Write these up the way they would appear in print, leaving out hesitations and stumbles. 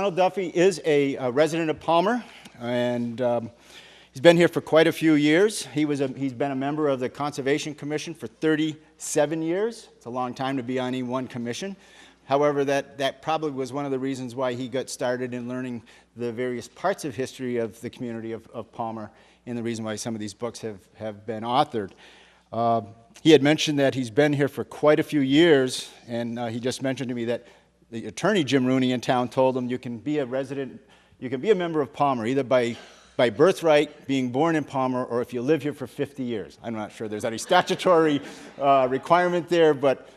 Donald Duffy is a resident of Palmer, and he's been here for quite a few years. He's been a member of the Conservation Commission for 37 years. It's a long time to be on any one commission. However, that probably was one of the reasons why he got started in learning the various parts of history of the community of Palmer, and the reason why some of these books have been authored. He had mentioned that he's been here for quite a few years, and he just mentioned to me that the attorney, Jim Rooney, in town told him you can be a resident, you can be a member of Palmer, either by birthright, being born in Palmer, or if you live here for 50 years. I'm not sure there's any statutory requirement there, but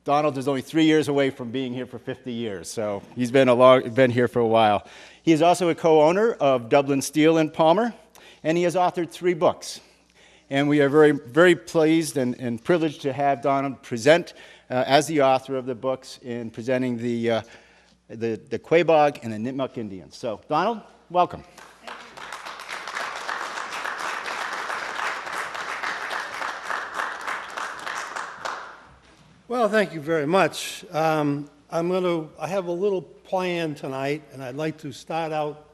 Donald is only 3 years away from being here for 50 years, so he's been here for a while. He is also a co-owner of Dublin Steel in Palmer, and he has authored 3 books. And we are very, very pleased and privileged to have Donald present as the author of the books in presenting the Quaboag and the Nipmuck Indians. So, Donald, welcome. Well, thank you very much. I have a little plan tonight, and I'd like to start out,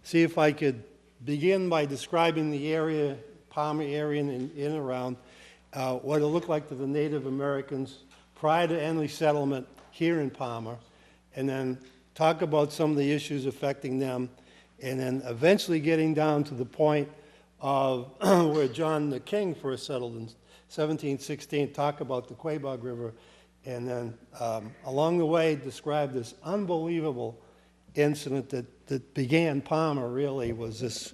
see if I could begin by describing the area, Palmer area and in and around, what it looked like to the Native Americans prior to any settlement here in Palmer, and then talk about some of the issues affecting them, and then eventually getting down to the point of where John the King first settled in 1716, talk about the Quaboag River, and then along the way describe this unbelievable incident that began Palmer. Really was this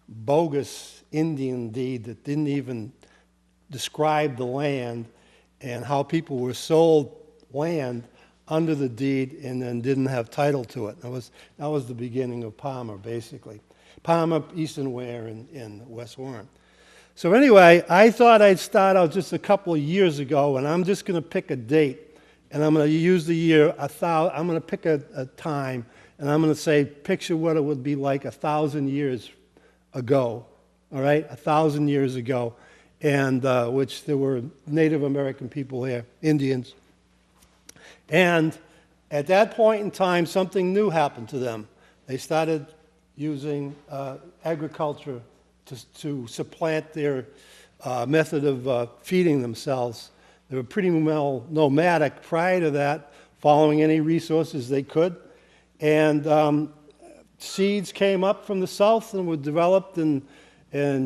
bogus Indian deed that didn't even describe the land, and how people were sold land under the deed and then didn't have title to it. That was the beginning of Palmer, basically. Palmer, Eastern Ware, and West Warren. So anyway, I thought I'd start out just a couple of years ago, and I'm just going to pick a date, and I'm going to use the year, I'm going to pick a time, and I'm going to say, picture what it would be like 1,000 years ago, all right, 1,000 years ago, and which there were Native American people here, Indians. And at that point in time, something new happened to them. They started using agriculture to supplant their method of feeding themselves. They were pretty well nomadic prior to that, following any resources they could. And seeds came up from the south and were developed in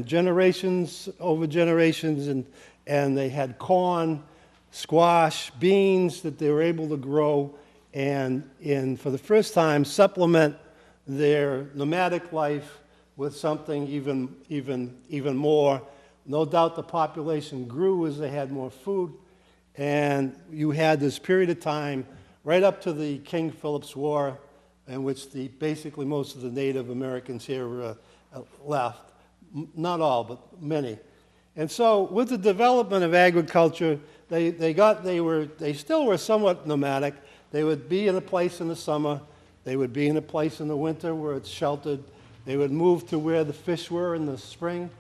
generations over generations, and they had corn, squash, beans that they were able to grow, and for the first time supplement their nomadic life with something even more. No doubt the population grew as they had more food, and you had this period of time right up to the King Philip's War, in which basically most of the Native Americans here left. Not all, but many. And so with the development of agriculture, they still were somewhat nomadic. They would be in a place in the summer, they would be in a place in the winter where it's sheltered. They would move to where the fish were in the spring,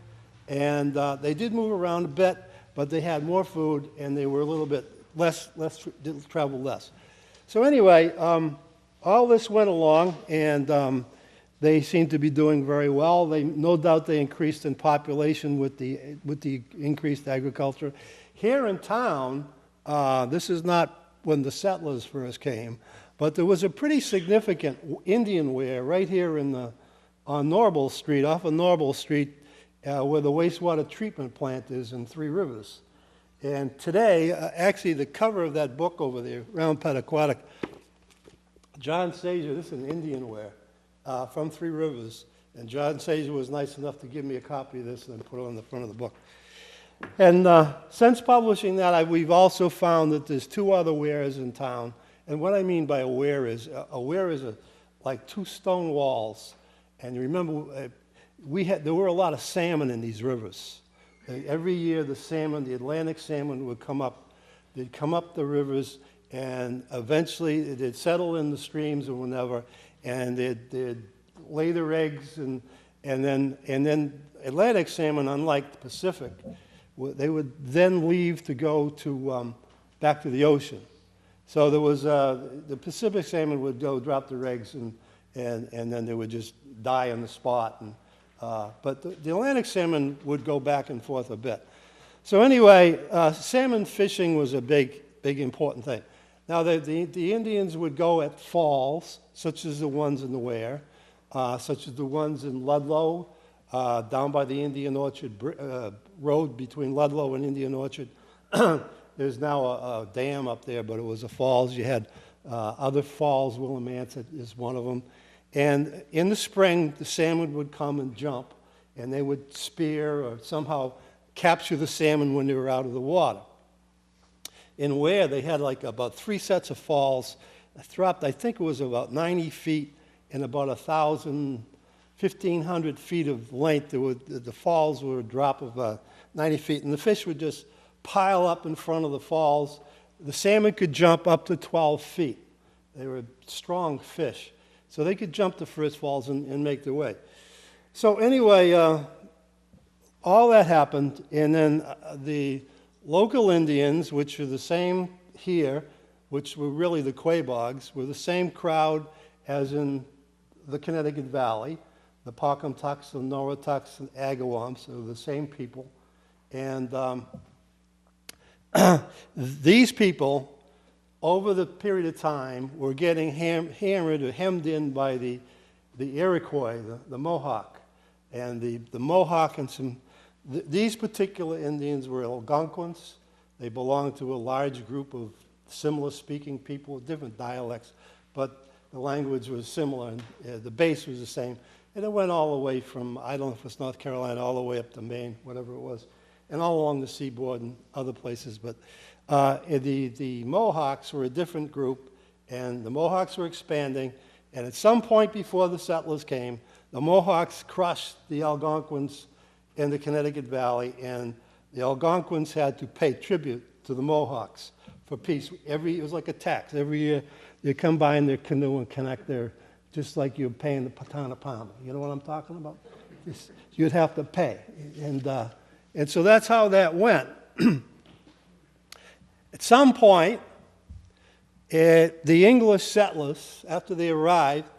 and they did move around a bit, but they had more food, and they were a little bit did travel less. So anyway, all this went along, and they seemed to be doing very well. No doubt they increased in population with the increased agriculture. Here in town, this is not when the settlers first came, but there was a pretty significant Indian wear right here on Norble Street, off of Norble Street, where the wastewater treatment plant is in Three Rivers. And today, actually the cover of that book over there, around Petaquatic, John Sager, this is an Indian wear from Three Rivers, and John Sager was nice enough to give me a copy of this and put it on the front of the book. And since publishing that, we've also found that there's 2 other wares in town. And what I mean by a ware is like 2 stone walls. And you remember, there were a lot of salmon in these rivers. Every year the Atlantic salmon would come up. They'd come up the rivers, and eventually they'd settle in the streams or whatever, and they'd lay their eggs, and then Atlantic salmon, unlike the Pacific, they would then leave to go back to the ocean. So there was, the Pacific salmon would go drop their eggs and then they would just die on the spot. But the Atlantic salmon would go back and forth a bit. So anyway, salmon fishing was a big important thing. Now the Indians would go at falls, such as the ones in the Ware, such as the ones in Ludlow, down by the Indian Orchard road between Ludlow and Indian Orchard. There's now a dam up there, but it was a falls. You had other falls, Willimantic is one of them. And in the spring, the salmon would come and jump, and they would spear or somehow capture the salmon when they were out of the water. In Ware, they had like about 3 sets of falls. Throughout, I think it was about 90 feet and about 1,500 feet of length. The falls were a drop of 90 feet, and the fish would just pile up in front of the falls. The salmon could jump up to 12 feet. They were strong fish. So they could jump the first falls and make their way. So anyway, all that happened, and then the local Indians, which are the same here, which were really the Quaboags, were the same crowd as in the Connecticut Valley. The Pocumtucks, the Noratucks, and Agawams are the same people. And these people, over the period of time, were getting hammered or hemmed in by the Iroquois, the Mohawk. And the Mohawk and these particular Indians were Algonquins. They belonged to a large group of similar speaking people with different dialects, but the language was similar and the base was the same. And it went all the way from, I don't know if it's North Carolina, all the way up to Maine, whatever it was, and all along the seaboard and other places. But the Mohawks were a different group, and the Mohawks were expanding. And at some point before the settlers came, the Mohawks crushed the Algonquins in the Connecticut Valley, and the Algonquins had to pay tribute to the Mohawks for peace. It was like a tax. Every year they come by in their canoe and connect their, just like you're paying the Patana. You know what I'm talking about? You'd have to pay. And so that's how that went. At some point, the English settlers, after they arrived,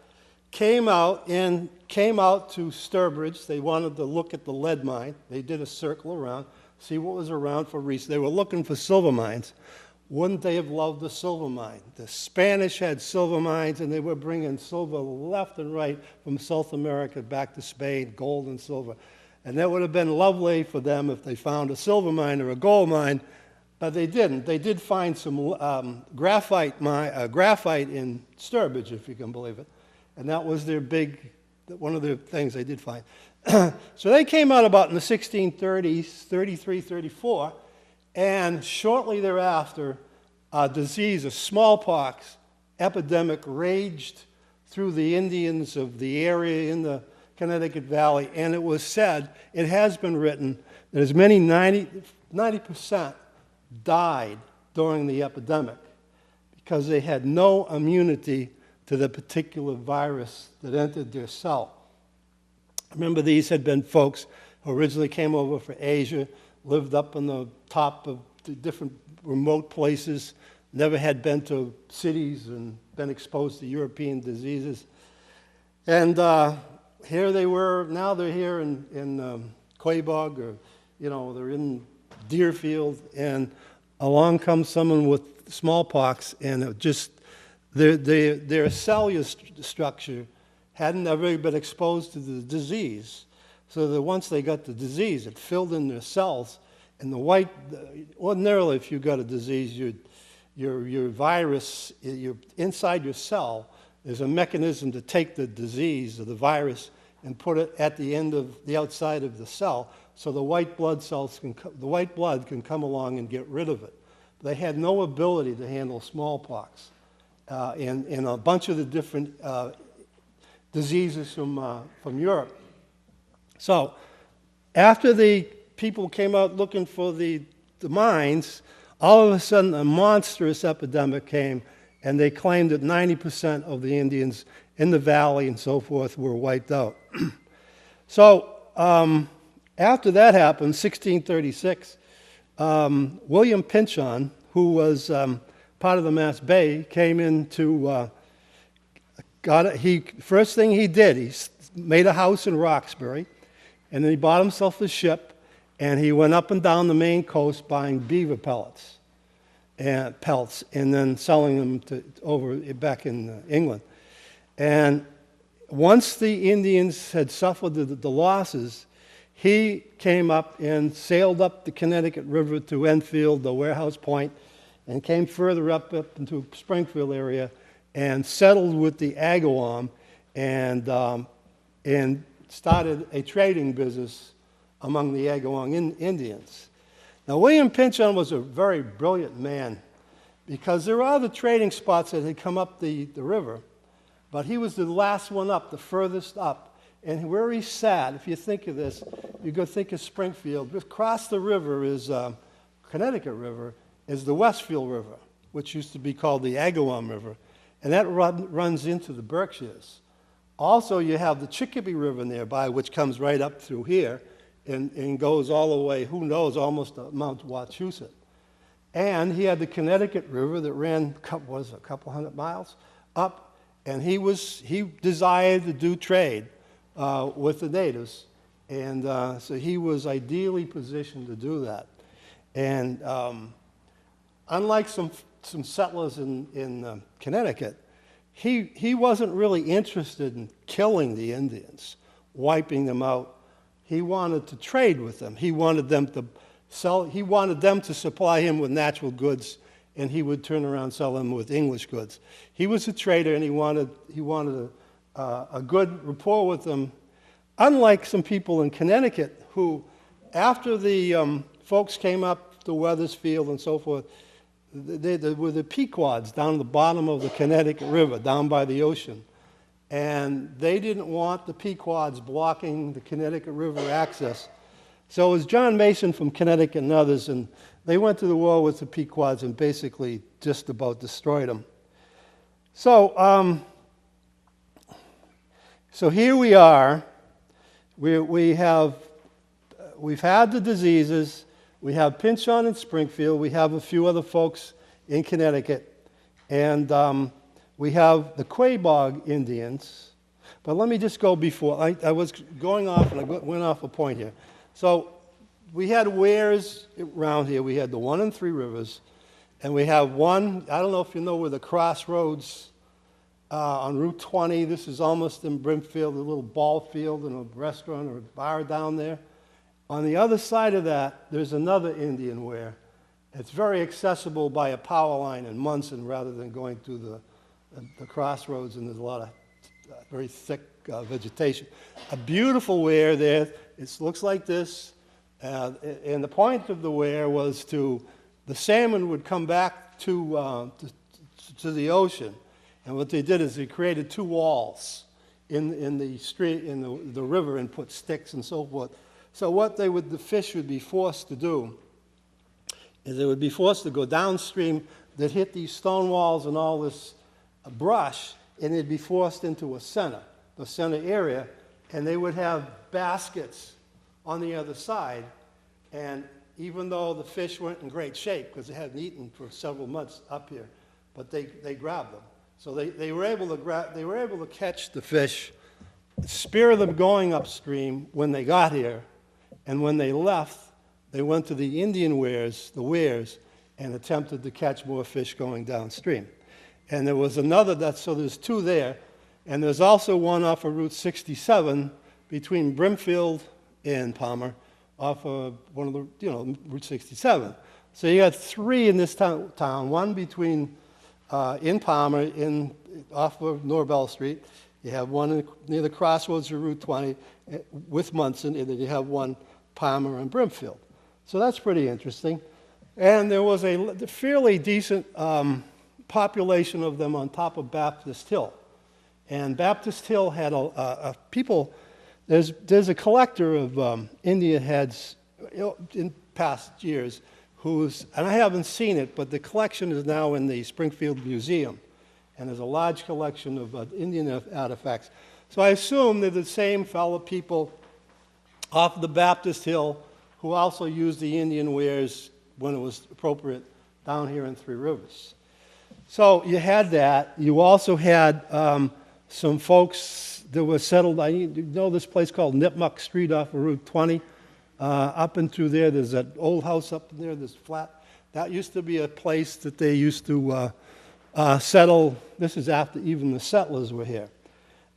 came out to Sturbridge. They wanted to look at the lead mine. They did a circle around, see what was around for research. They were looking for silver mines. Wouldn't they have loved the silver mine? The Spanish had silver mines, and they were bringing silver left and right from South America back to Spain, gold and silver. And that would have been lovely for them if they found a silver mine or a gold mine, but they didn't. They did find some graphite in Sturbridge, if you can believe it. And that was one of the things they did find. So they came out about in the 1630s, 33, 34, and shortly thereafter, a disease, a smallpox epidemic raged through the Indians of the area in the Connecticut Valley, and it was said, it has been written, that as many 90% died during the epidemic because they had no immunity to the particular virus that entered their cell. Remember, these had been folks who originally came over from Asia, lived up on the top of the different remote places, never had been to cities and been exposed to European diseases. And here they were, now they're here in Quaboag, or, they're in Deerfield, and along comes someone with smallpox, and it just, their cellular structure hadn't ever been exposed to the disease. So that once they got the disease, it filled in their cells, and ordinarily if you got a disease, your virus, inside your cell, there's a mechanism to take the disease or the virus and put it at the end of the outside of the cell, so the white blood can come along and get rid of it. They had no ability to handle smallpox and a bunch of the different diseases from Europe. So after the people came out looking for the mines, all of a sudden a monstrous epidemic came, and they claimed that 90% of the Indians in the valley and so forth were wiped out. So after that happened, 1636, William Pynchon, who was part of the Mass Bay, came into, first thing he did, made a house in Roxbury, and then he bought himself a ship, and he went up and down the Maine coast buying beaver pelts, and then selling them over back in England. And once the Indians had suffered the losses, he came up and sailed up the Connecticut River to Enfield, the Warehouse Point, and came further up into Springfield area and settled with the Agawam and started a trading business among the Agawam Indians. Now, William Pynchon was a very brilliant man because there were other trading spots that had come up the river, but he was the last one up, the furthest up. And where he sat, if you think of this, you go think of Springfield. Across the river is Connecticut River, is the Westfield River, which used to be called the Agawam River, and that runs into the Berkshires. Also, you have the Chicopee River nearby, which comes right up through here and goes all the way, who knows, almost to Mount Wachusett. And he had the Connecticut River that ran, a couple hundred miles up, and he desired to do trade with the natives, and so he was ideally positioned to do that. And unlike some settlers in Connecticut, he wasn't really interested in killing the Indians, wiping them out. He wanted to trade with them. He wanted them to sell. He wanted them to supply him with natural goods, and he would turn around and sell them with English goods. He was a trader, and he wanted a good rapport with them, unlike some people in Connecticut who, after the folks came up to Wethersfield and so forth, they were the Pequods down at the bottom of the Connecticut River, down by the ocean. And they didn't want the Pequods blocking the Connecticut River access. So it was John Mason from Connecticut and others, and they went to the war with the Pequods and basically just about destroyed them. So, so here we are. We've had the diseases. We have Pynchon in Springfield. We have a few other folks in Connecticut. And we have the Quaboag Indians. But let me just go before. I was going off, and I went off a point here. So we had wares around here. We had the 1 and 3 rivers. And we have one, I don't know if you know where the crossroads on Route 20, this is almost in Brimfield, a little ball field and a restaurant or a bar down there. On the other side of that, there's another Indian wear. It's very accessible by a power line in Munson rather than going through the crossroads, and there's a lot of very thick vegetation. A beautiful wear there. It looks like this. And the point of the wear was the salmon would come back to the ocean. And what they did is they created 2 walls in the street, in the river, and put sticks and so forth. So what the fish would be forced to do is they would be forced to go downstream. They'd hit these stone walls and all this brush, and they'd be forced into the center area, and they would have baskets on the other side. And even though the fish weren't in great shape because they hadn't eaten for several months up here, but they grabbed them. So they were able to catch the fish, spear them going upstream when they got here, and when they left, they went to the Indian wares, and attempted to catch more fish going downstream. And there was another, so there's 2 there, and there's also one off of Route 67 between Brimfield and Palmer, off of one of the, Route 67. So you got 3 in this town, one between in Palmer, off of Norvell Street. You have one near the crossroads of Route 20 with Munson, and then you have one Palmer and Brimfield. So that's pretty interesting. And there was a fairly decent population of them on top of Baptist Hill. And Baptist Hill had people, there's a collector of Indian heads in past years and I haven't seen it, but the collection is now in the Springfield Museum. And there's a large collection of Indian artifacts. So I assume they're the same fellow people off the Baptist Hill who also used the Indian wares when it was appropriate down here in 3 Rivers. So you had that. You also had some folks that were settled. You know this place called Nipmuck Street off of Route 20? Up and through there, there's that old house up there, this flat. That used to be a place that they used to settle. This is after even the settlers were here.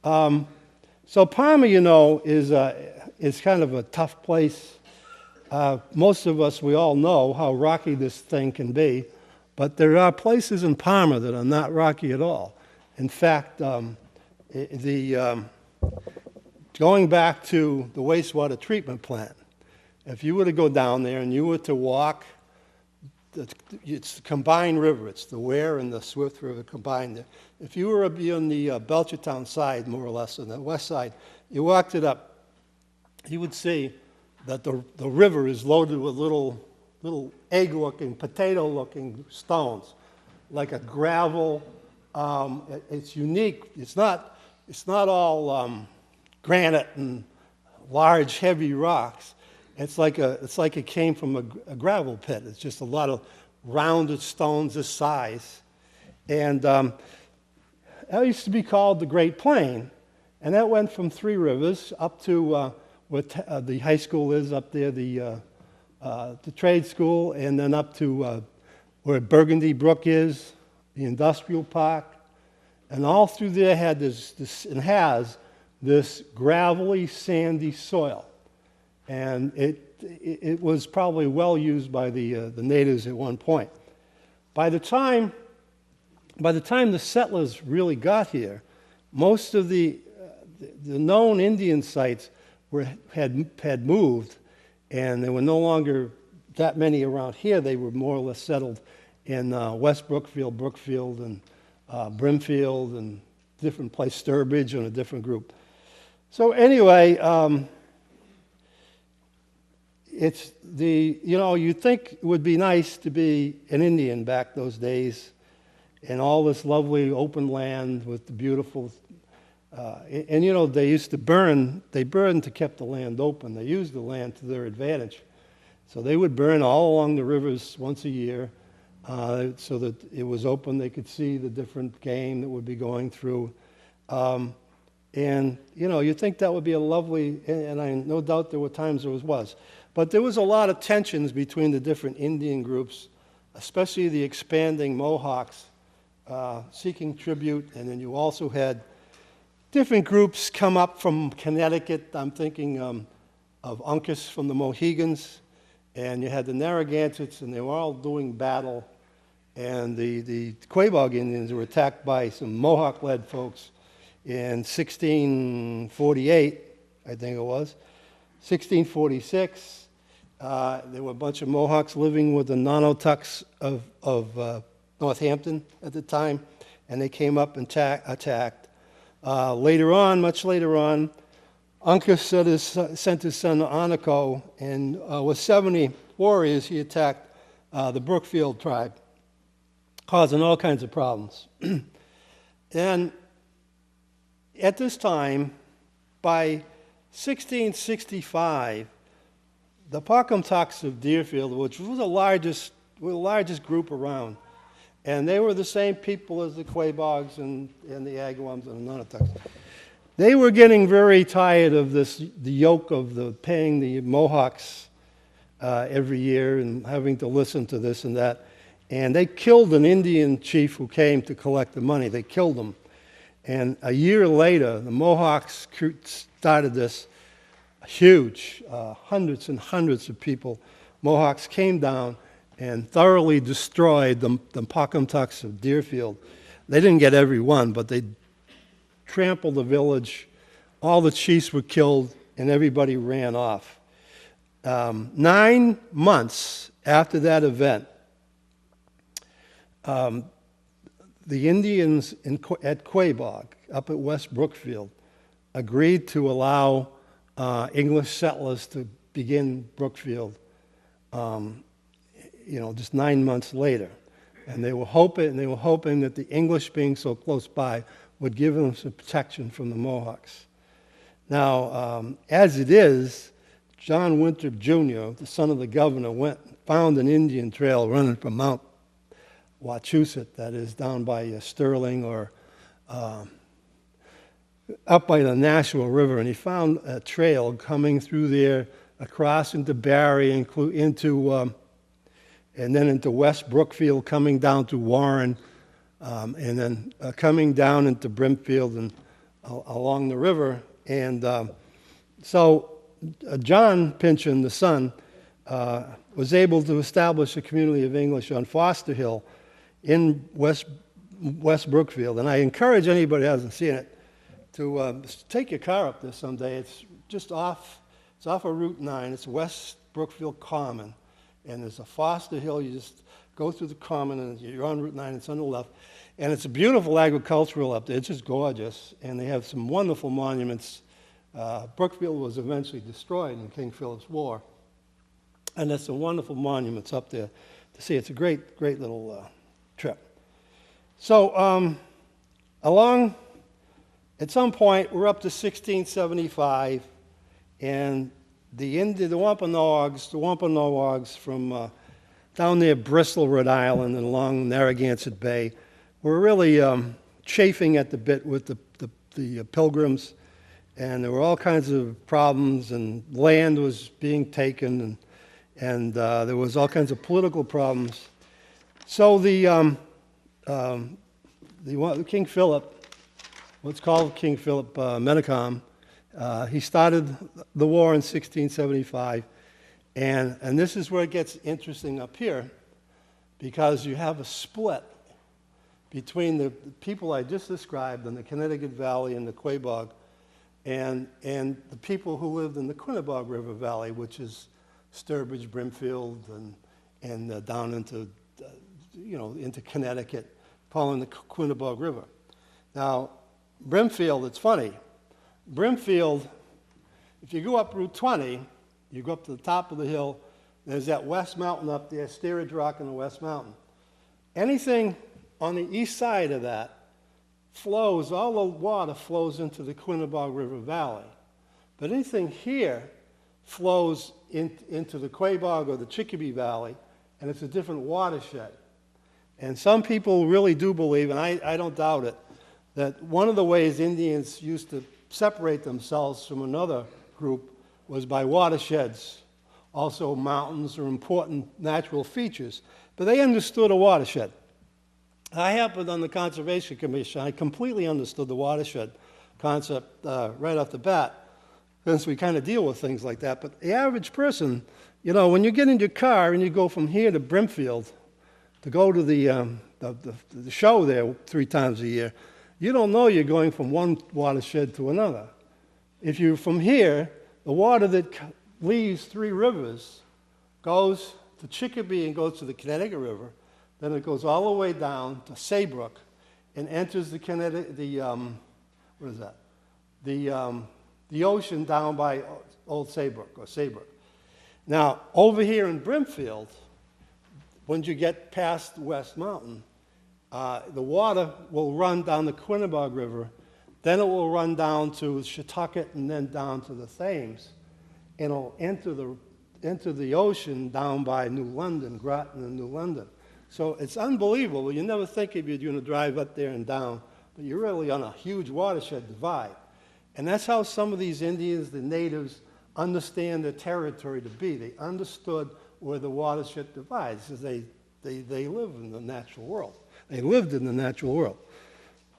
So Palmer, you know, is kind of a tough place. Most of us, we all know how rocky this thing can be, but there are places in Palmer that are not rocky at all. In fact, going back to the wastewater treatment plant, if you were to go down there and you were to walk, it's the combined river. It's the Ware and the Swift River combined there. If you were to be on the Belchertown side, more or less, on the west side, you walked it up, you would see that the river is loaded with little egg-looking, potato-looking stones, like a gravel. It's unique. It's not all granite and large, heavy rocks. It's like it came from a gravel pit. It's just a lot of rounded stones this size. And that used to be called the Great Plain. And that went from Three Rivers up to where the high school is up there, the trade school, and then up to where Burgundy Brook is, the industrial park. And all through there had has this gravelly, sandy soil. And it was probably well used by the natives at one point. By the time the settlers really got here, most of the known Indian sites had moved, and there were no longer that many around here. They were more or less settled in West Brookfield, and Brimfield, and different place, Sturbridge, and a different group. So anyway, it's you'd think it would be nice to be an Indian back those days, and all this lovely open land with the beautiful. And they used to burn. They burned to keep the land open. They used the land to their advantage, so they would burn all along the rivers once a year, so that it was open. They could see the different game that would be going through. And you think that would be a lovely, and I no doubt there were times there was. But there was a lot of tensions between the different Indian groups, especially the expanding Mohawks seeking tribute, and then you also had different groups come up from Connecticut. I'm thinking of Uncas from the Mohegans, and you had the Narragansetts, and they were all doing battle. And the Quaboag Indians were attacked by some Mohawk-led folks in 1648, I think it was. 1646, there were a bunch of Mohawks living with the Nonotucks of Northampton at the time, and they came up and attacked. Later on, much later on, Uncas sent his son Onico, and with 70 warriors, he attacked the Brookfield tribe, causing all kinds of problems. And at this time, by 1665, the Pocumtucks of Deerfield, which was the largest group around, and they were the same people as the Quabogs and the Agawams and the Nonotucks. They were getting very tired of the yoke of paying the Mohawks every year and having to listen to this and that. And they killed an Indian chief who came to collect the money. They killed him. And a year later, the Mohawks started this huge, hundreds and hundreds of people. Mohawks came down and thoroughly destroyed the Pocumtucks of Deerfield. They didn't get every one, but they trampled the village. All the chiefs were killed, and everybody ran off. 9 months after that event, the Indians at Quaboag, up at West Brookfield, agreed to allow English settlers to begin Brookfield, just 9 months later. And they were hoping that the English being so close by would give them some protection from the Mohawks. Now, as it is, John Winthrop Jr., the son of the governor, found an Indian trail running from Mount Wachusett, that is down by Sterling or up by the Nashua River, and he found a trail coming through there across into Barry, and then into West Brookfield, coming down to Warren, and then coming down into Brimfield and along the river. And so John Pynchon, the son, was able to establish a community of English on Foster Hill in West Brookfield. And I encourage anybody who hasn't seen it to take your car up there someday. It's just off of Route 9. It's West Brookfield Common. And there's a Foster Hill. You just go through the common, and you're on Route 9. It's on the left. And it's a beautiful agricultural up there. It's just gorgeous. And they have some wonderful monuments. Brookfield was eventually destroyed in King Philip's War. And there's some wonderful monuments up there to see. It's a great, great little trip. So at some point, we're up to 1675, and the Wampanoags from down near Bristol, Rhode Island, and along Narragansett Bay were really chafing at the bit with the Pilgrims, and there were all kinds of problems, and land was being taken, and there was all kinds of political problems. So the King Philip, what's called King Philip Metacom, he started the war in 1675, and this is where it gets interesting up here, because you have a split between the people I just described in the Connecticut Valley and the Quaboag, and the people who lived in the Quinabogue River Valley, which is Sturbridge, Brimfield, and down into into Connecticut, following the Quinabogue River. Now, Brimfield, it's funny. Brimfield, if you go up Route 20, you go up to the top of the hill, there's that West Mountain up there, Steerage Rock and the West Mountain. Anything on the east side of that flows, all the water flows into the Quinabogue River Valley. But anything here flows into the Quaboag or the Chicopee Valley, and it's a different watershed. And some people really do believe, and I don't doubt it, that one of the ways Indians used to separate themselves from another group was by watersheds. Also, mountains are important natural features, but they understood a watershed. I happened on the Conservation Commission. I completely understood the watershed concept right off the bat, since we kind of deal with things like that. But the average person, when you get in your car and you go from here to Brimfield to go to the show there 3 times a year, you don't know you're going from one watershed to another. If you're from here, the water that leaves 3 rivers goes to Chicopee and goes to the Connecticut River. Then it goes all the way down to Saybrook and enters the ocean down by Old Saybrook or Saybrook. Now, over here in Brimfield, once you get past West Mountain, the water will run down the Quinabogue River, then it will run down to Shetucket and then down to the Thames, and it'll enter the ocean down by New London, Groton and New London. So it's unbelievable. You never think if you're going to drive up there and down, but you're really on a huge watershed divide. And that's how some of these Indians, the natives, understand their territory to be. They understood where the watershed divides, because they live in the natural world. They lived in the natural world.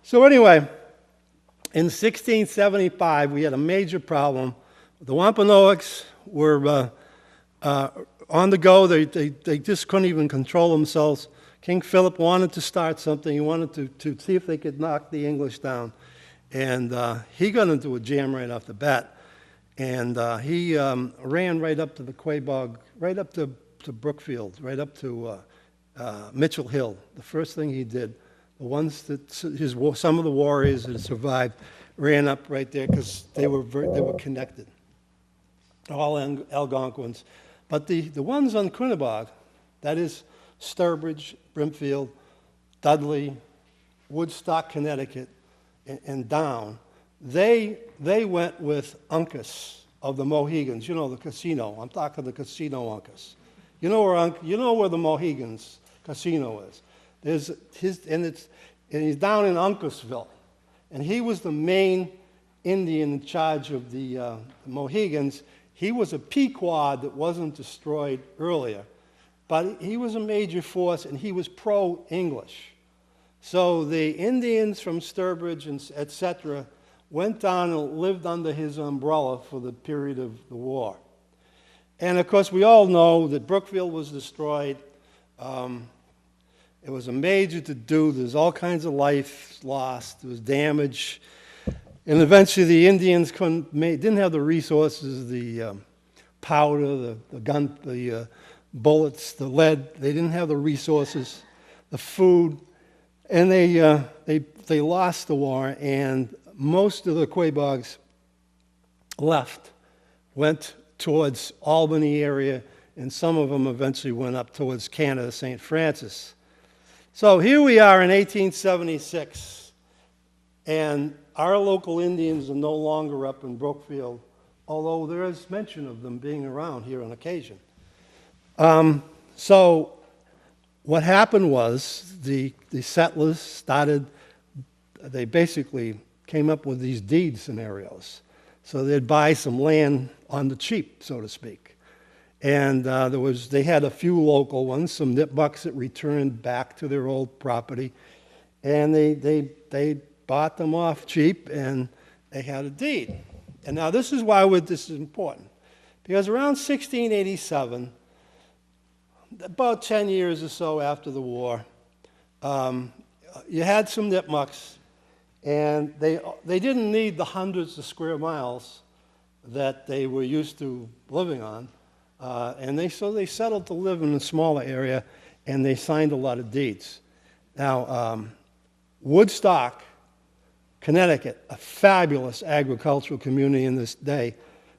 So anyway, in 1675, we had a major problem. The Wampanoags were on the go. They just couldn't even control themselves. King Philip wanted to start something. He wanted to see if they could knock the English down. And he got into a jam right off the bat. And he ran right up to the Quaboag, right up to Brookfield, right up to Mitchell Hill. The first thing he did, the ones that some of the warriors that survived ran up right there because they were connected, all Algonquins. But the ones on Quinaboag, that is Sturbridge, Brimfield, Dudley, Woodstock, Connecticut, and down, they went with Uncas of the Mohegans. The casino. I'm talking the casino Uncas. You know where the Mohegans casino is. and he's down in Uncasville. And he was the main Indian in charge of the Mohegans. He was a Pequod that wasn't destroyed earlier. But he was a major force, and he was pro-English. So the Indians from Sturbridge, and etc., went down and lived under his umbrella for the period of the war. And, of course, we all know that Brookfield was destroyed. It was a major to-do. There's all kinds of life lost. There was damage. And eventually the Indians didn't have the resources, the powder, the gun, the bullets, the lead. They didn't have the resources, the food. And they lost the war, and most of the Quaboags left, went towards Albany area, and some of them eventually went up towards Canada, St. Francis. So here we are in 1876, and our local Indians are no longer up in Brookfield, although there is mention of them being around here on occasion. So what happened was the settlers they basically came up with these deed scenarios. So they'd buy some land on the cheap, so to speak. And they had a few local ones, some Nipmucks that returned back to their old property. And they bought them off cheap, and they had a deed. And now this is why this is important. Because around 1687, about 10 years or so after the war, you had some Nipmucks, and they didn't need the hundreds of square miles that they were used to living on, so they settled to live in a smaller area, and they signed a lot of deeds. Now, Woodstock, Connecticut, a fabulous agricultural community in this day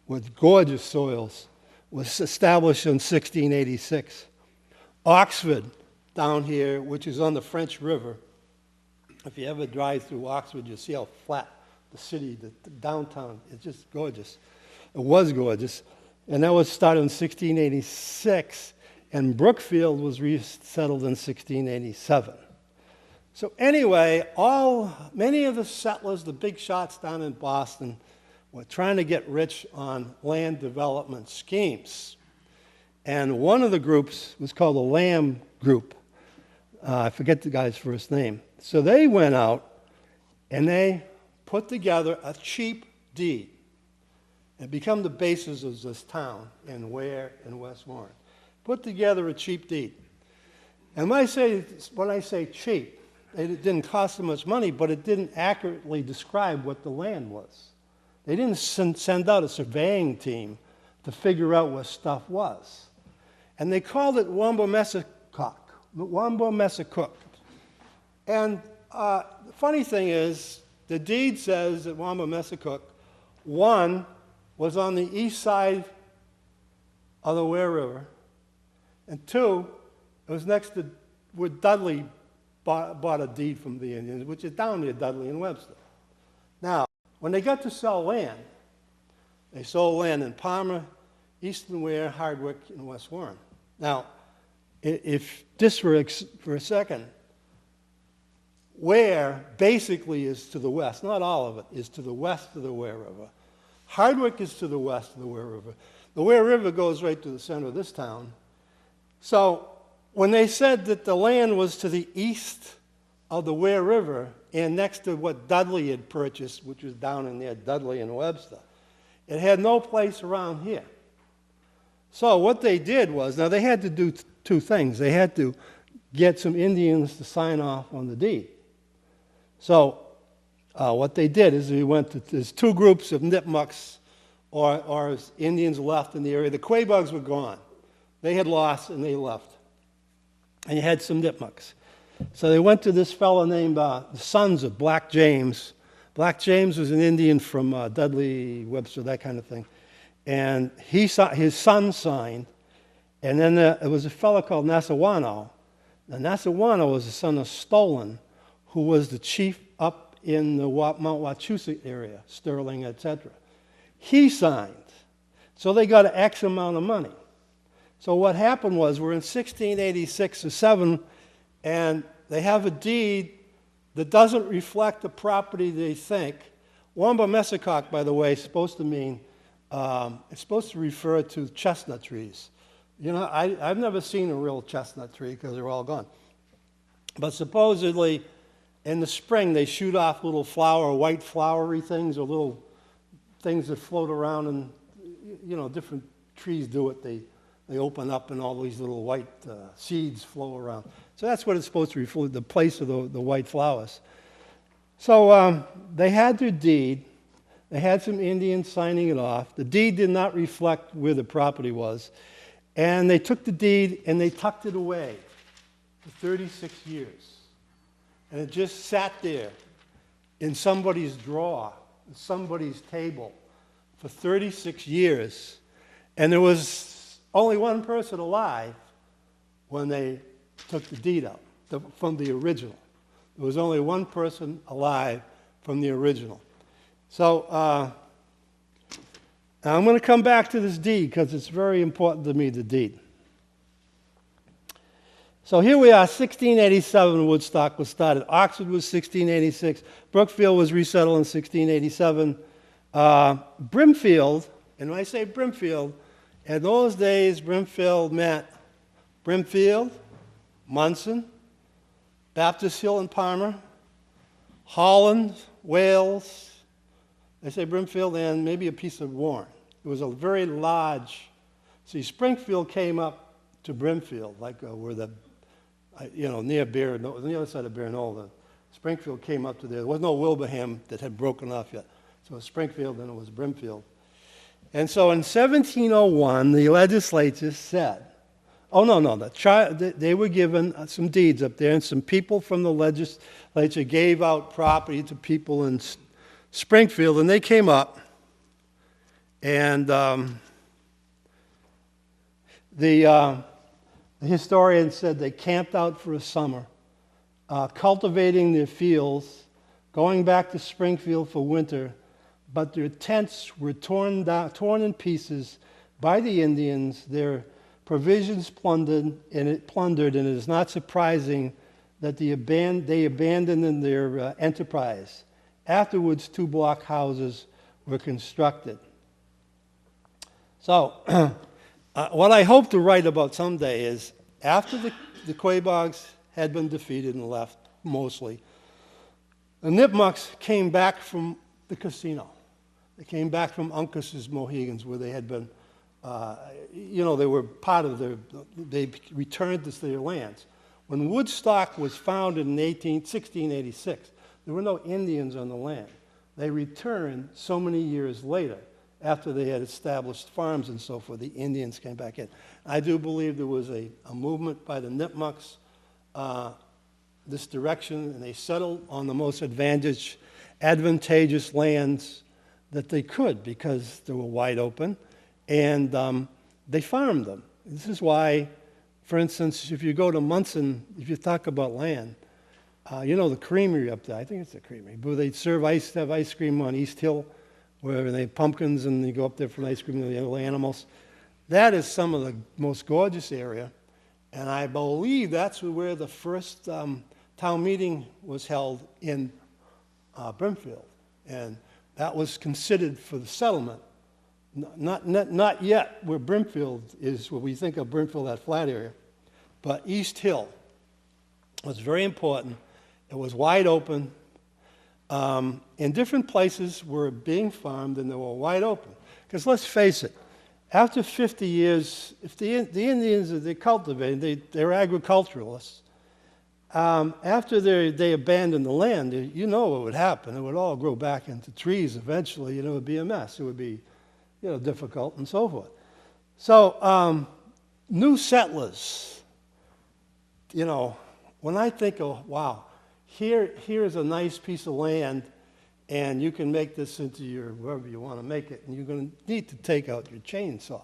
with gorgeous soils, was established in 1686. Oxford, down here, which is on the French River. If you ever drive through Oxford, you'll see how flat the city, the downtown, it's just gorgeous. It was gorgeous. And that was started in 1686, and Brookfield was resettled in 1687. So anyway, many of the settlers, the big shots down in Boston, were trying to get rich on land development schemes. And one of the groups was called the Lamb Group. I forget the guy's first name. So they went out and they put together a cheap deed. It became the basis of this town in Ware and West Warren. Put together a cheap deed. And when I say cheap, it didn't cost them much money, but it didn't accurately describe what the land was. They didn't send out a surveying team to figure out what stuff was. And they called it Wambamessacook. And the funny thing is, the deed says that Wambamessacook, one, was on the east side of the Ware River, and two, it was next to where Dudley bought a deed from the Indians, which is down near Dudley and Webster. Now, when they got to sell land, they sold land in Palmer, Eastern Ware, Hardwick, and West Warren. Now, if just for a second, Ware basically is to the west. Not all of it is to the west of the Ware River. Hardwick is to the west of the Ware River. The Ware River goes right to the center of this town. So when they said that the land was to the east of the Ware River and next to what Dudley had purchased, which was down in there, Dudley and Webster, it had no place around here. So what they did was, now they had to do two things. They had to get some Indians to sign off on the deed. So what they did is there's two groups of Nipmucks or Indians left in the area. The Quaboags were gone. They had lost and they left. And you had some Nipmucks. So they went to this fellow named the sons of Black James. Black James was an Indian from Dudley, Webster, that kind of thing. And his son signed. And then there was a fellow called Nassawano. Now, Nassawano was the son of Stolen, who was the chief up in the Mount Wachusett area, Sterling, etc. He signed. So they got an X amount of money. So what happened was, we're in 1686 or 7, and they have a deed that doesn't reflect the property they think. Wamba-Messacock, by the way, is supposed to mean, it's supposed to refer to chestnut trees. You know, I've never seen a real chestnut tree because they're all gone. But supposedly, in the spring, they shoot off little white flowery things, or little things that float around, and, you know, different trees do it. They open up and all these little white seeds flow around. So that's what it's supposed to reflect, the place of the white flowers. So they had their deed. They had some Indians signing it off. The deed did not reflect where the property was. And they took the deed and they tucked it away for 36 years. And it just sat there in somebody's drawer, in somebody's table for 36 years. And there was only one person alive when they took the deed out from the original. There was only one person alive from the original. So I'm going to come back to this deed because it's very important to me, the deed. So here we are, 1687 Woodstock was started. Oxford was 1686. Brookfield was resettled in 1687. Brimfield, and when I say Brimfield, in those days, Brimfield meant Brimfield, Munson, Baptist Hill and Palmer, Holland, Wales. They say Brimfield, and maybe a piece of Warren. It was a very large. See, Springfield came up to Brimfield, like where the, near Bear, on the other side of Bear Knoll. Springfield came up to there. There was no Wilbraham that had broken off yet. So it was Springfield, and it was Brimfield. And so in 1701, the legislature said, they were given some deeds up there, and some people from the legislature gave out property to people in Springfield, and they came up, and the historian said they camped out for a summer, cultivating their fields, going back to Springfield for winter, but their tents were torn in pieces by the Indians, their provisions plundered, and it is not surprising that they abandoned their enterprise. Afterwards, 2 block houses were constructed. So, what I hope to write about someday is, after the Quaboags had been defeated and left, mostly, the Nipmucks came back from the casino. They came back from Uncas's Mohegans, where they had been, they were part of they returned to their lands. When Woodstock was founded in 1686, there were no Indians on the land. They returned so many years later, after they had established farms and so forth. The Indians came back in. I do believe there was a movement by the Nipmucks this direction, and they settled on the most advantageous lands that they could, because they were wide open, and they farmed them. This is why, for instance, if you go to Munson, if you talk about land, the creamery up there, I think it's a creamery, but they have ice cream on East Hill, where they have pumpkins, and you go up there for ice cream, and the little animals. That is some of the most gorgeous area, and I believe that's where the first town meeting was held in Brimfield, and that was considered for the settlement. Not yet where Brimfield is, where we think of Brimfield, that flat area, but East Hill was very important. It was wide open. And different places were being farmed, and they were wide open. Because let's face it, after 50 years, if the Indians, they cultivated, they're agriculturalists. After they abandoned the land, you know what would happen. It would all grow back into trees eventually, and it would be a mess. It would be, difficult and so forth. So new settlers, when I think of, wow, here's a nice piece of land, and you can make this into wherever you want to make it, and you're going to need to take out your chainsaw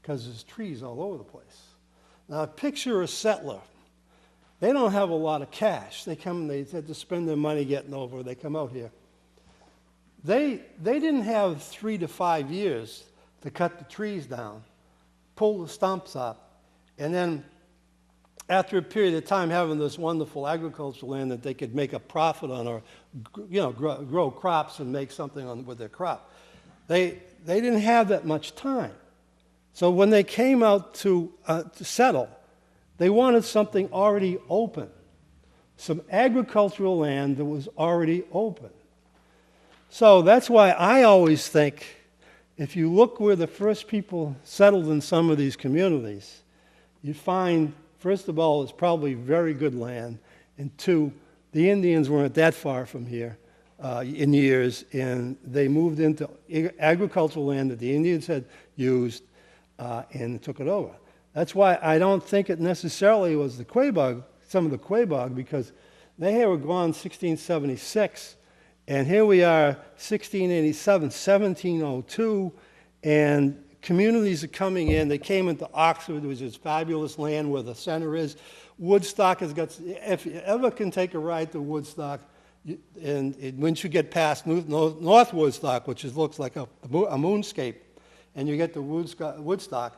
because there's trees all over the place. Now picture a settler. They don't have a lot of cash. They had to spend their money getting over. They come out here. They didn't have 3 to 5 years to cut the trees down, pull the stumps up, and then after a period of time having this wonderful agricultural land that they could make a profit on, or grow crops and make something on with their crop, they didn't have that much time. So when they came out to settle, they wanted something already open, some agricultural land that was already open. So that's why I always think, if you look where the first people settled in some of these communities, you find, first of all, it's probably very good land, and two, the Indians weren't that far from here in years, and they moved into agricultural land that the Indians had used and took it over. That's why I don't think it necessarily was the Quaboag, some of the Quaboag, because they were gone 1676, and here we are 1687, 1702, and communities are coming in. They came into Oxford, which is fabulous land where the center is. Woodstock has got, if you ever can take a ride to Woodstock, and once you get past North Woodstock, which looks like a moonscape, and you get to Woodstock,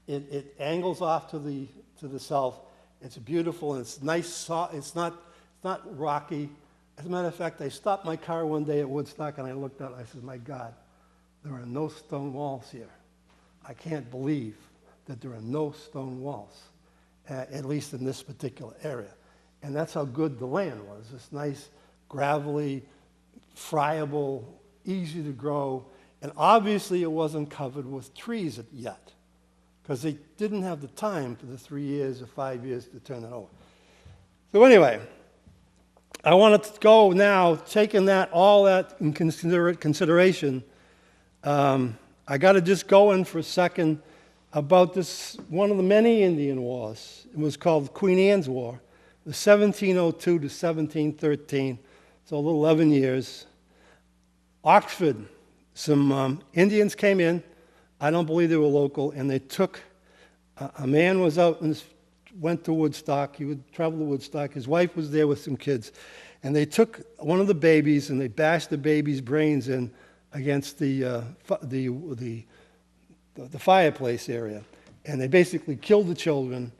it angles off to the south. It's beautiful, and it's nice. It's not rocky. As a matter of fact, I stopped my car one day at Woodstock, and I looked out, and I said, my God, there are no stone walls here. I can't believe that there are no stone walls, at least in this particular area. And that's how good the land was. It's nice, gravelly, friable, easy to grow, and obviously it wasn't covered with trees yet, because they didn't have the time for the 3 years or 5 years to turn it over. So anyway, I wanted to go now, taking all that in consideration, I got to just go in for a second about this, one of the many Indian wars. It was called Queen Anne's War, the 1702 to 1713, so a little 11 years. Oxford, some Indians came in. I don't believe they were local, and they took, a man was out and went to Woodstock. He would travel to Woodstock. His wife was there with some kids, and they took one of the babies and they bashed the baby's brains in against the fireplace area, and they basically killed the children.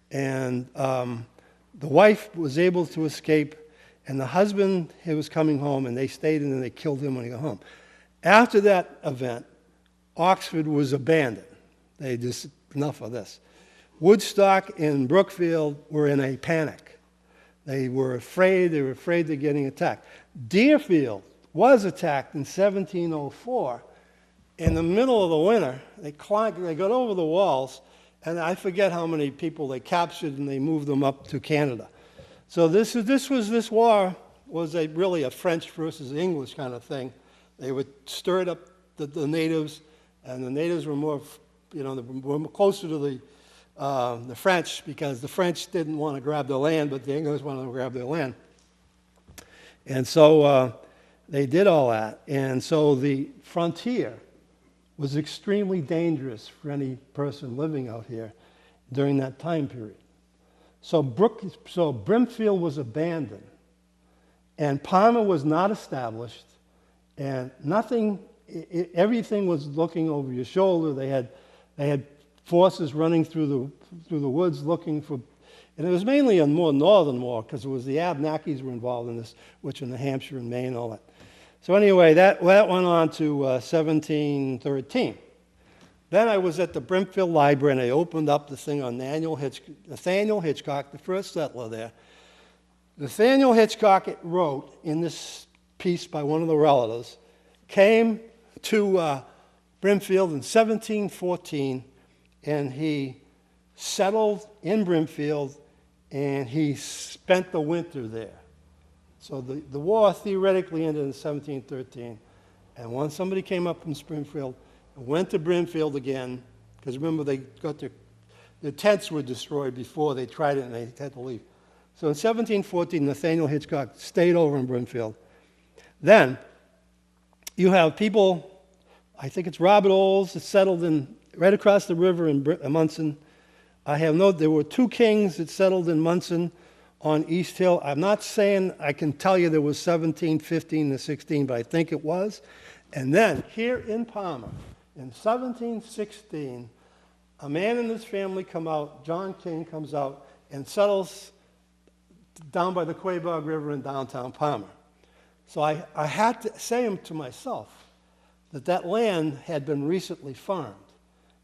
And the wife was able to escape, and the husband, he was coming home, and they stayed in and they killed him when he got home. After that event, Oxford was abandoned. They just, enough of this. Woodstock and Brookfield were in a panic. They were afraid they're getting attacked. Deerfield was attacked in 1704. In the middle of the winter, they got over the walls, and I forget how many people they captured, and they moved them up to Canada. So this war was really a French versus English kind of thing. They would stir it up the natives, and the natives were more, they were closer to the French, because the French didn't want to grab their land, but the English wanted to grab their land. And so they did all that. And so the frontier was extremely dangerous for any person living out here during that time period. So Brimfield was abandoned, and Palmer was not established, and everything was looking over your shoulder. They had forces running through the woods looking for, and it was mainly a more northern war, because it was the Abenakis were involved in this, which in New Hampshire and Maine and all that. So anyway, that went on to 1713. Then I was at the Brimfield Library, and I opened up the thing on Nathaniel Hitchcock, the first settler there. Nathaniel Hitchcock wrote in this piece by one of the relatives, came to Brimfield in 1714, and he settled in Brimfield, and he spent the winter there. So the war theoretically ended in 1713, and once somebody came up from Springfield and went to Brimfield again, because remember they got their tents were destroyed before they tried it and they had to leave. So in 1714, Nathaniel Hitchcock stayed over in Brimfield. Then you have people, I think it's Robert Olds, that settled right across the river in Munson. I have noted there were two kings that settled in Munson on East Hill. I'm not saying I can tell you there was 17, 15, and 16, but I think it was. And then here in Palmer, in 1716, a man and his family come out, John King comes out and settles down by the Quaboag River in downtown Palmer. So I had to say to myself that land had been recently farmed.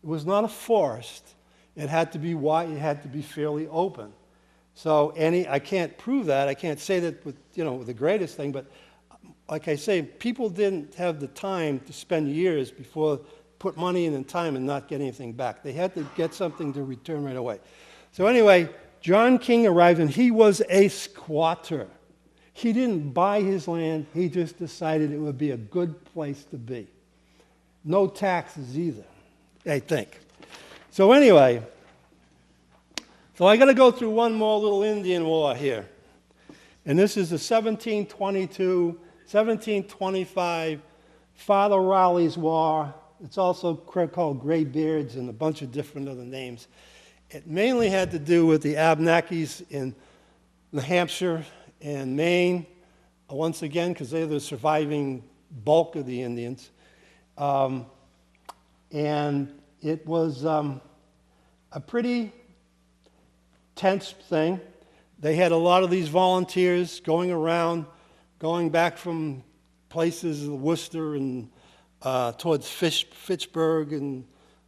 It was not a forest. It had to be wide, it had to be fairly open. So I can't prove that. I can't say that with the greatest thing, but like I say, people didn't have the time to spend years before put money in and time and not get anything back. They had to get something to return right away. So anyway, John King arrived, and he was a squatter. He didn't buy his land. He just decided it would be a good place to be. No taxes either, I think. So anyway, I got to go through one more little Indian war here. And this is the 1722, 1725 Father Raleigh's War. It's also called Graybeards and a bunch of different other names. It mainly had to do with the Abenakis in New Hampshire and Maine, once again, because they're the surviving bulk of the Indians. And it was a pretty tense thing. They had a lot of these volunteers going around, going back from places, Worcester and towards Fitchburg and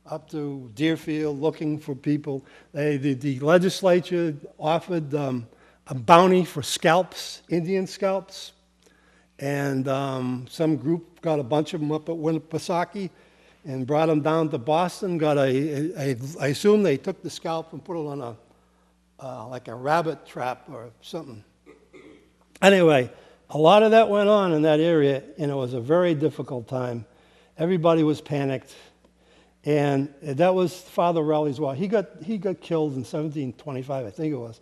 up to Deerfield, looking for people. The legislature offered a bounty for scalps, Indian scalps, and some group got a bunch of them up at Winnipesaukee and brought them down to Boston. I assume they took the scalp and put it on like a rabbit trap or something. Anyway, a lot of that went on in that area, and it was a very difficult time. Everybody was panicked, and that was Father Raleigh's War. He got killed in 1725, I think it was,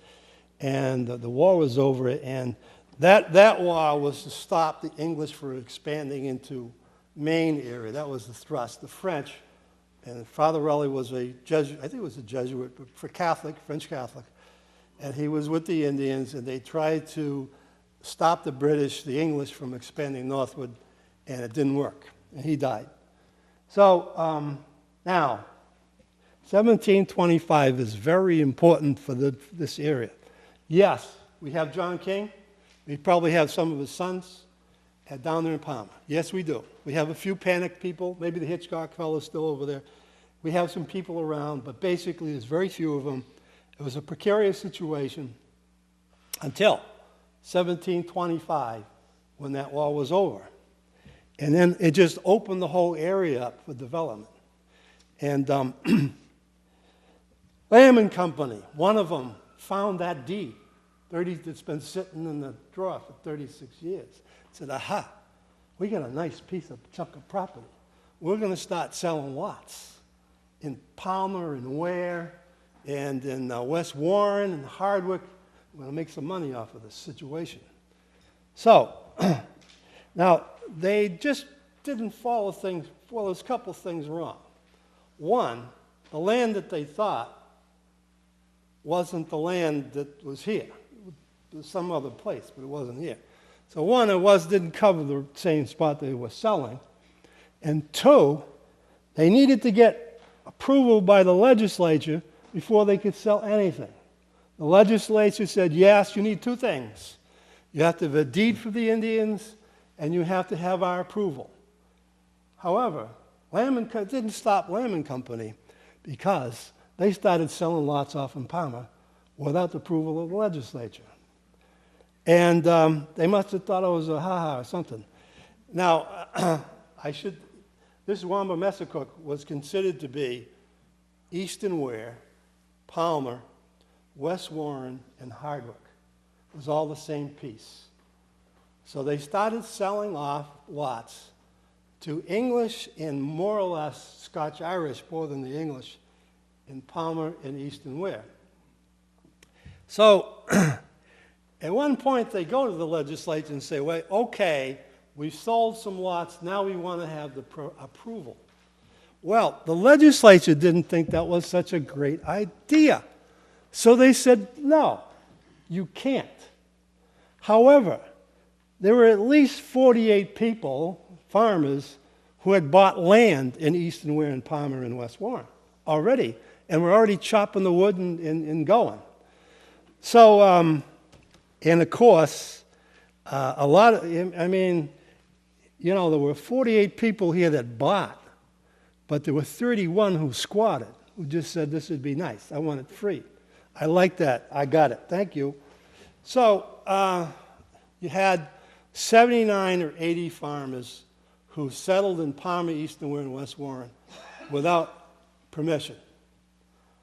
and the war was over. And that war was to stop the English from expanding into Maine area. That was the thrust. The French, and Father Raleigh was a Jesuit. I think he was a Jesuit, but for Catholic, French Catholic, and he was with the Indians, and they tried to stop the British, the English, from expanding northward, and it didn't work, and he died. So now, 1725 is very important for this area. Yes, we have John King. We probably have some of his sons down there in Palmer. Yes, we do. We have a few panicked people. Maybe the Hitchcock fellow's still over there. We have some people around, but basically there's very few of them. It was a precarious situation until 1725, when that war was over. And then it just opened the whole area up for development. And Lamb and Company, one of them, found that deed, that's been sitting in the drawer for 36 years. Said, aha, we got a nice chunk of property. We're going to start selling lots in Palmer and Ware and in West Warren and Hardwick. We're going to make some money off of this situation. So, now, they just didn't follow things. Well, there's a couple things wrong. One, the land that they thought wasn't the land that was here. It was some other place, but it wasn't here. So one, it didn't cover the same spot they were selling. And two, they needed to get approval by the legislature before they could sell anything. The legislature said, yes, you need two things. You have to have a deed for the Indians, and you have to have our approval. However, it didn't stop Lamb and Company, because they started selling lots off in Palmer without the approval of the legislature. And they must have thought it was a ha-ha or something. Now, this Wamba-Messacook was considered to be Easton Ware, Palmer, West Warren, and Hardwick. It was all the same piece. So they started selling off lots to English and more or less Scotch-Irish, more than the English, in Palmer and Easton Ware. So at one point they go to the legislature and say, well, okay, we've sold some lots, now we want to have the approval. Well, the legislature didn't think that was such a great idea. So they said, no, you can't. However, there were at least 48 people, farmers, who had bought land in Easton Ware and Palmer and West Warren already, and we're already chopping the wood and going. So, and of course, a lot of, I mean, you know, there were 48 people here that bought, but there were 31 who squatted, who just said this would be nice. I want it free. I like that. I got it. Thank you. So you had 79 or 80 farmers who settled in Palmer, Eastern Ware, and West Warren without permission.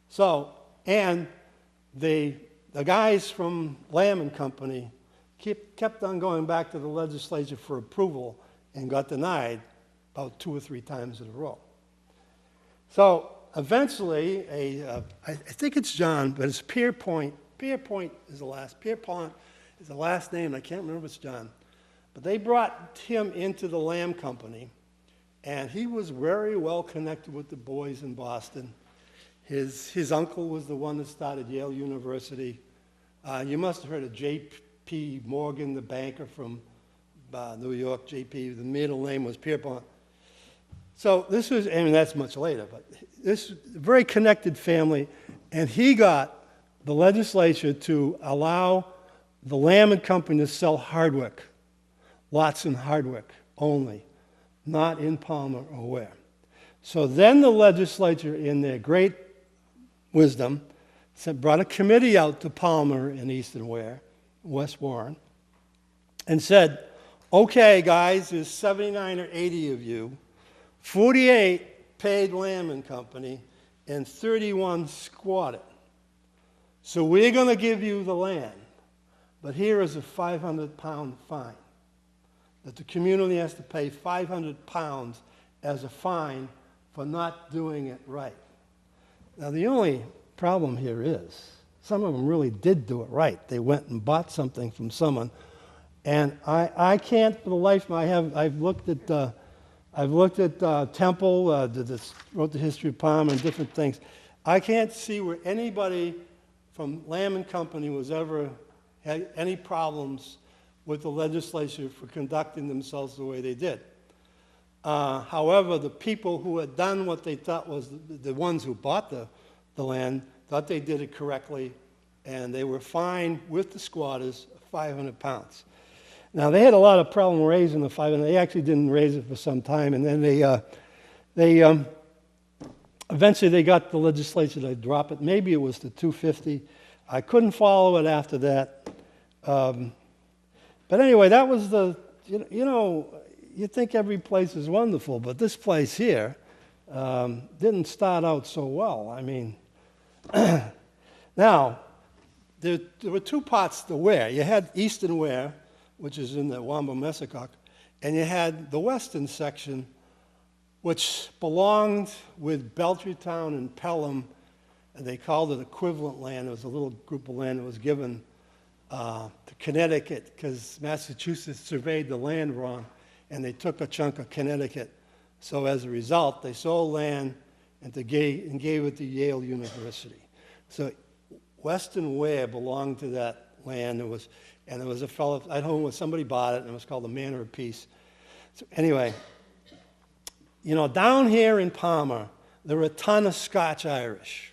So, and the guys from Lamb and Company kept on going back to the legislature for approval and got denied about 2 or 3 times in a row. So eventually, I think it's John, but it's Pierpont. Pierpont is the last. Pierpont is the last name. I can't remember if it's John. But they brought him into the Lamb Company, and he was very well connected with the boys in Boston. His uncle was the one that started Yale University. You must have heard of J.P. Morgan, the banker from New York, J.P. The middle name was Pierpont. So this was, I mean, that's much later, but this very connected family, and he got the legislature to allow the Lamb and Company to sell Hardwick, lots in Hardwick only, not in Palmer or Ware. So then the legislature, in their great wisdom, brought a committee out to Palmer and Eastern Ware, West Warren, and said, okay, guys, there's 79 or 80 of you, 48 paid Lamb and Company, and 31 squatted. So we're going to give you the land, but here is a 500-pound fine that the community has to pay 500 pounds as a fine for not doing it right. Now, the only problem here is some of them really did do it right. They went and bought something from someone, and I can't for the life of me. I've looked at Temple, wrote the history of Palmer and different things. I can't see where anybody from Lamb and Company was ever had any problems with the legislature for conducting themselves the way they did. However, the people who had done what they thought was the ones who bought the land thought they did it correctly, and they were fined with the squatters 500 pounds. Now, they had a lot of problem raising the 500. They actually didn't raise it for some time, and then they eventually they got the legislature to drop it. Maybe it was to 250. I couldn't follow it after that. But anyway, that was the, you know, you think every place is wonderful, but this place here didn't start out so well. I mean, now, there were 2 parts to Ware. You had Eastern Ware, which is in the Wamba-Messacock, and you had the western section, which belonged with Beltrytown and Pelham, and they called it equivalent land. It was a little group of land that was given to Connecticut because Massachusetts surveyed the land wrong, and they took a chunk of Connecticut. So as a result, they sold land and gave it to Yale University. So Western Ware belonged to that land. There was a fellow at home, somebody bought it, and it was called the Manor of Peace. So anyway, you know, down here in Palmer, there were a ton of Scotch-Irish.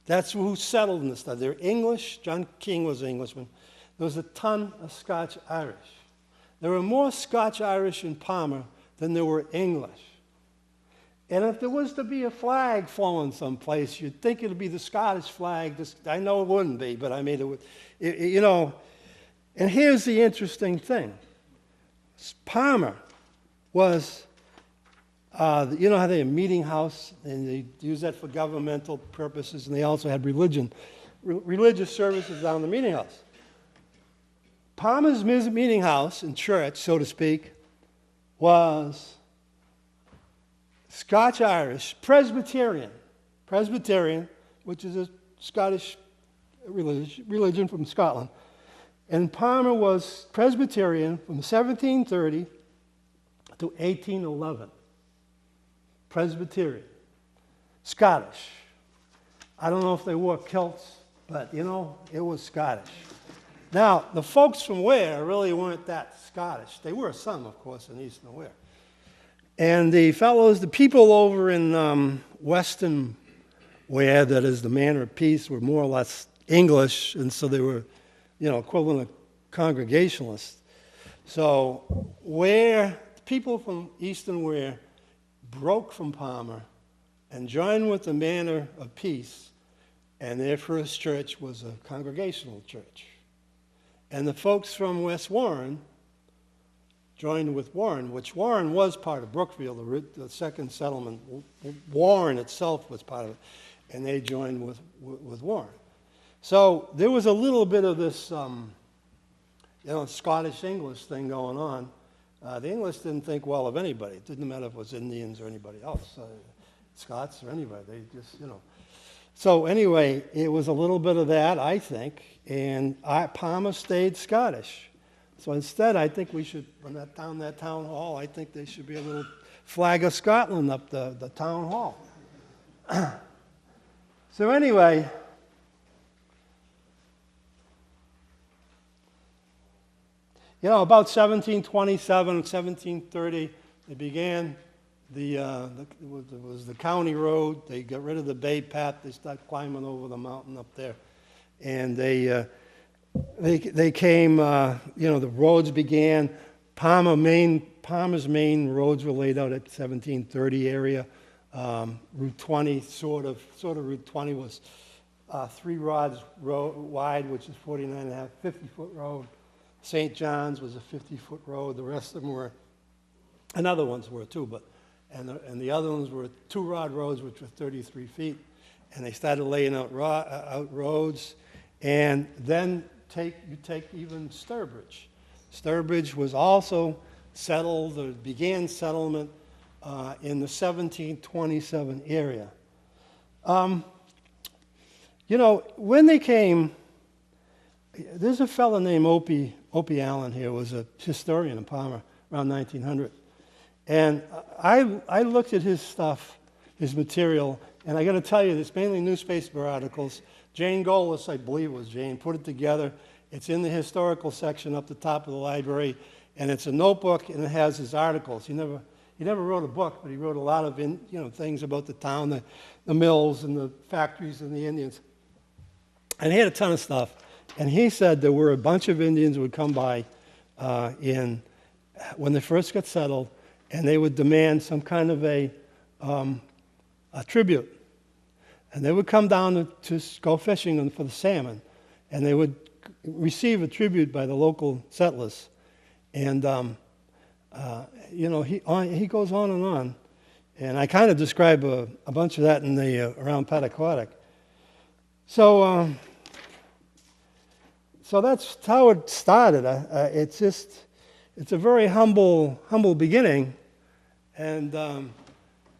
That's who settled in this stuff. They're English. John King was an Englishman. There was a ton of Scotch-Irish. There were more Scotch-Irish in Palmer than there were English. And if there was to be a flag flowing someplace, you'd think it would be the Scottish flag. I know it wouldn't be, but I mean, it would, you know. And here's the interesting thing. Palmer was, you know how they had a meeting house, and they used that for governmental purposes, and they also had religious services down the meeting house. Palmer's meeting house and church, so to speak, was Scotch-Irish, Presbyterian, which is a Scottish religion from Scotland. And Palmer was Presbyterian from 1730 to 1811. Presbyterian. Scottish. I don't know if they wore kilts, but, you know, it was Scottish. Now, the folks from Ware really weren't that Scottish. They were some, of course, in Eastern Ware. And the people over in Western where that is the manner of peace were more or less English, and so they were, equivalent of Congregationalists. So where people from Eastern Ware broke from Palmer and joined with the manner of peace, and their first church was a Congregational church. And the folks from West Warren joined with Warren, which Warren was part of Brookfield, the second settlement. Warren itself was part of it, and they joined with Warren. So there was a little bit of this, Scottish-English thing going on. The English didn't think well of anybody. It didn't matter if it was Indians or anybody else, Scots or anybody. They just, So anyway, it was a little bit of that, I think, and Palmer stayed Scottish. So instead, I think we should, when that town hall, I think there should be a little flag of Scotland up the town hall. So anyway, about 1727, 1730, they began it was the county road. They got rid of the bay path. They started climbing over the mountain up there, and they came. The roads began. Palmer's main roads were laid out at 1730 area. Route 20, sort of Route 20 was 3 rods wide, which is 49.5, 50-foot road. St. John's was a 50-foot road. The rest of them were, and other ones were too, but and the other ones were 2-rod roads, which were 33 feet. And they started laying out roads, and then you take even Sturbridge. Sturbridge was also settled, or began settlement in the 1727 area. When they came, there's a fellow named Opie Allen here, was a historian in Palmer around 1900. And I looked at his stuff, his material, and I got to tell you, it's mainly newspaper articles. Jane Golis, I believe it was Jane, put it together. It's in the historical section up the top of the library, and it's a notebook, and it has his articles. He never wrote a book, but he wrote a lot of things about the town, the mills and the factories and the Indians. And he had a ton of stuff. And he said there were a bunch of Indians who would come by when they first got settled, and they would demand some kind of a tribute. And they would come down to go fishing for the salmon, and they would receive a tribute by the local settlers. And, he goes on and on. And I kind of describe a bunch of that in the around Pataquatic. So that's how it started. It's a very humble beginning, and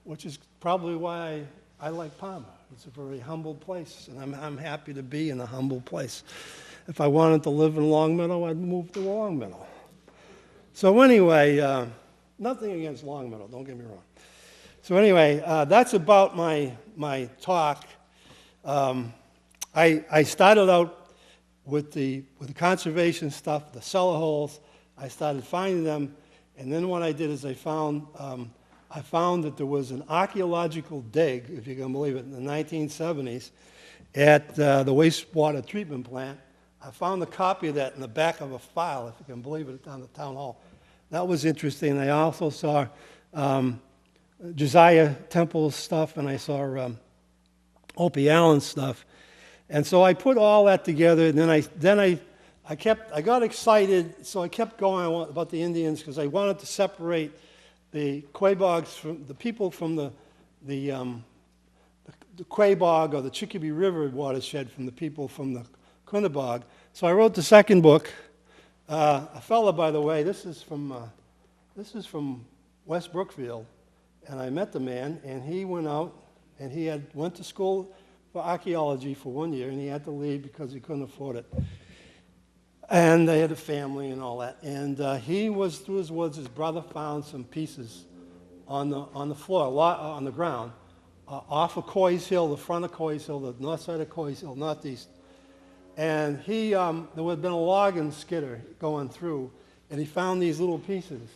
which is probably why I like Palmer. It's a very humble place, and I'm happy to be in a humble place. If I wanted to live in Longmeadow, I'd move to Longmeadow. So anyway, nothing against Longmeadow, don't get me wrong. So anyway, that's about my talk. I started out with the conservation stuff, the cellar holes. I started finding them, and then what I did is I found that there was an archaeological dig, if you can believe it, in the 1970s at the wastewater treatment plant. I found a copy of that in the back of a file, if you can believe it, down at the town hall. That was interesting. I also saw Josiah Temple's stuff, and I saw Opie Allen's stuff. And so I put all that together, and then I got excited, so I kept going about the Indians because I wanted to separate the Quaboags from the people from the Quaboag or the Chicopee River watershed from the people from the Quaboag. So I wrote the second book. A fella, by the way, this is from West Brookfield, and I met the man, and he went out, and he went to school for archaeology for 1 year, and he had to leave because he couldn't afford it. And they had a family and all that. And he was through his woods. His brother found some pieces on the floor, on the ground, off of Coy's Hill, the front of Coy's Hill, the north side of Coy's Hill, northeast. And there had been a logging skidder going through, and he found these little pieces.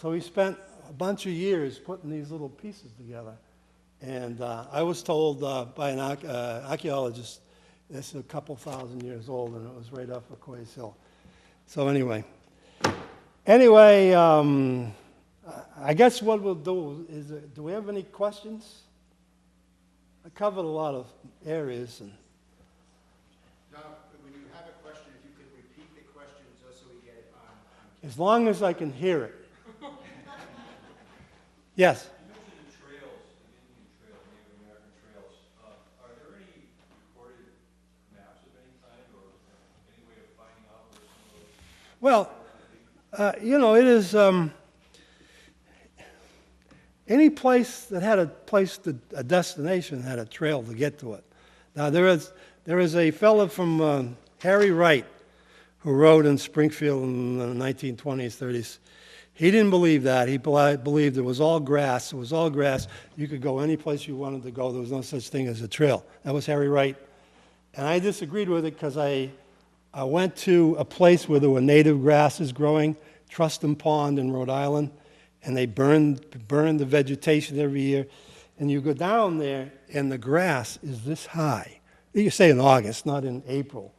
So he spent a bunch of years putting these little pieces together. And I was told by an archaeologist this is a couple thousand years old, and it was right off of Quays Hill. So anyway, I guess what we'll do is, do we have any questions? I covered a lot of areas. And Now, when you have a question, if you could repeat the question just so we get it on. as long as I can hear it. Yes? You mentioned the trails, the Indian Trail, Native American trails. Are there any recorded maps of any kind or any way of finding out where some of those? Well, it is any place that had a destination had a trail to get to it. Now there is a fellow from Harry Wright who rode in Springfield in the 1920s, 30s. He didn't believe that. He believed it was all grass. It was all grass. You could go any place you wanted to go. There was no such thing as a trail. That was Harry Wright. And I disagreed with it because I went to a place where there were native grasses growing, Trustham Pond in Rhode Island, and they burned the vegetation every year. And you go down there, and the grass is this high. You say in August, not in April.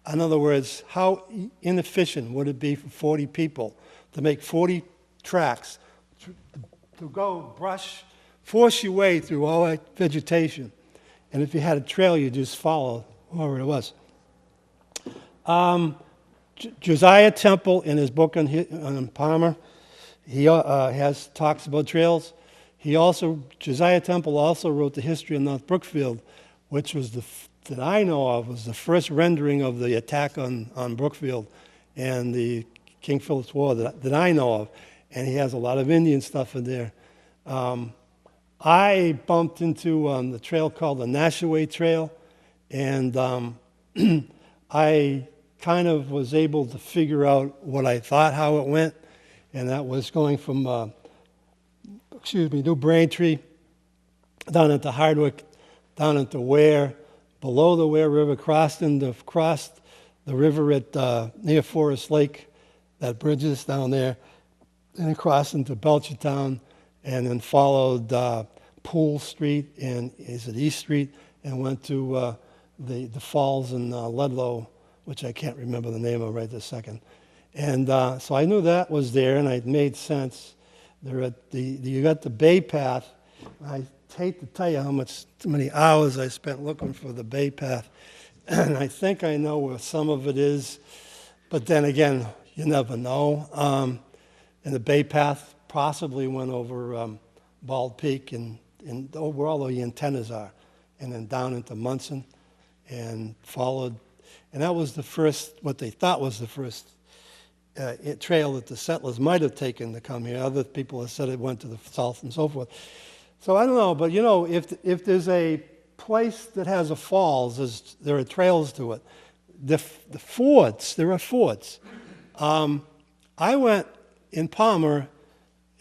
In other words, how inefficient would it be for 40 people to make 40 tracks to go force your way through all that vegetation? And if you had a trail, you just follow wherever it was. Josiah Temple, in his book on Palmer, he talks about trails. Josiah Temple also wrote the history of North Brookfield, which was that I know of was the first rendering of the attack on Brookfield and the King Philip's War that I know of. And he has a lot of Indian stuff in there. I bumped into the trail called the Nashaway Trail, and I kind of was able to figure out what I thought how it went, and that was going from New Braintree down into Hardwick, down into Ware, below the Ware River, crossed the river at near Forest Lake, that bridges down there, and crossed into Belchertown, and then followed Poole Street and East Street, and went to the falls in Ludlow, which I can't remember the name of right this second. And so I knew that was there, and it made sense. You got the Bay Path. I hate to tell you how many hours I spent looking for the Bay Path, and I think I know where some of it is, but then again, you never know. And the Bay Path possibly went over Bald Peak and over all the antennas are, and then down into Munson, and followed. And that was the first, what they thought was the first trail that the settlers might have taken to come here. Other people have said it went to the south and so forth. So I don't know, but if there's a place that has a falls, there are trails to it. The fords, there are fords. I went in Palmer,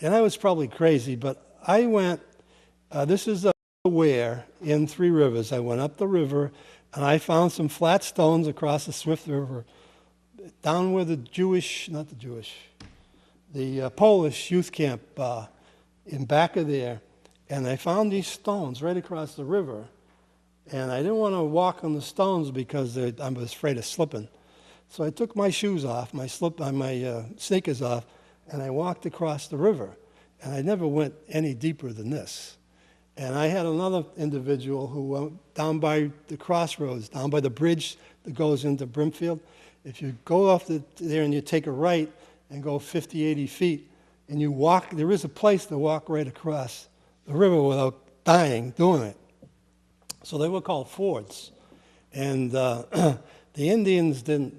and I was probably crazy, but I went, this is Ware in Three Rivers. I went up the river, and I found some flat stones across the Swift River, down where the Polish youth camp in back of there. And I found these stones right across the river. And I didn't want to walk on the stones because I was afraid of slipping. So I took my shoes off, my sneakers off, and I walked across the river. And I never went any deeper than this. And I had another individual who went down by the crossroads, down by the bridge that goes into Brimfield. If you go off there and you take a right and go 50, 80 feet, and you walk, there is a place to walk right across the river without dying doing it. So they were called fords. And the Indians didn't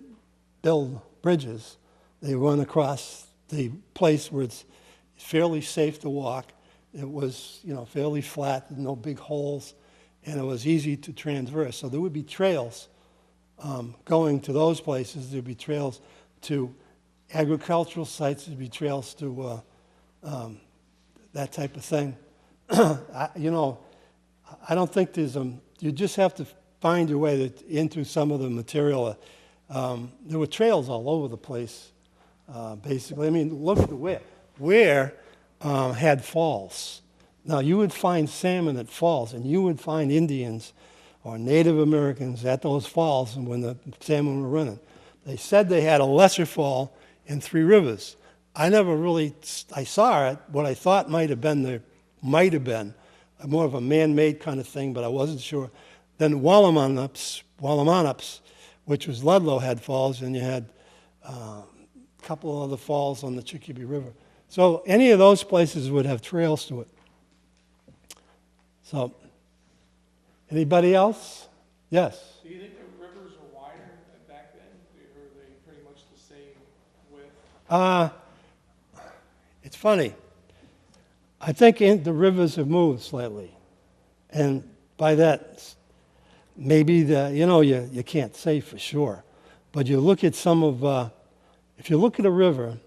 build bridges. They went across the place where it's fairly safe to walk. It was, fairly flat, no big holes, and it was easy to transverse. So there would be trails going to those places. There'd be trails to agricultural sites. There'd be trails to that type of thing. I don't think there's you just have to find your way into some of the material. There were trails all over the place, basically. I mean, look at the Ware. Ware had falls. Now, you would find salmon at falls, and you would find Indians or Native Americans at those falls when the salmon were running. They said they had a lesser fall in Three Rivers. I never really, I saw it. What I thought might have been more of a man-made kind of thing, but I wasn't sure. Then Wallamonups, which was Ludlow, had falls, and you had a couple of other falls on the Chicopee River. So any of those places would have trails to it. So, anybody else? Yes? Do you think the rivers were wider back then, or are they pretty much the same width? It's funny. I think the rivers have moved slightly. And by that, maybe you can't say for sure. But you look at if you look at a river,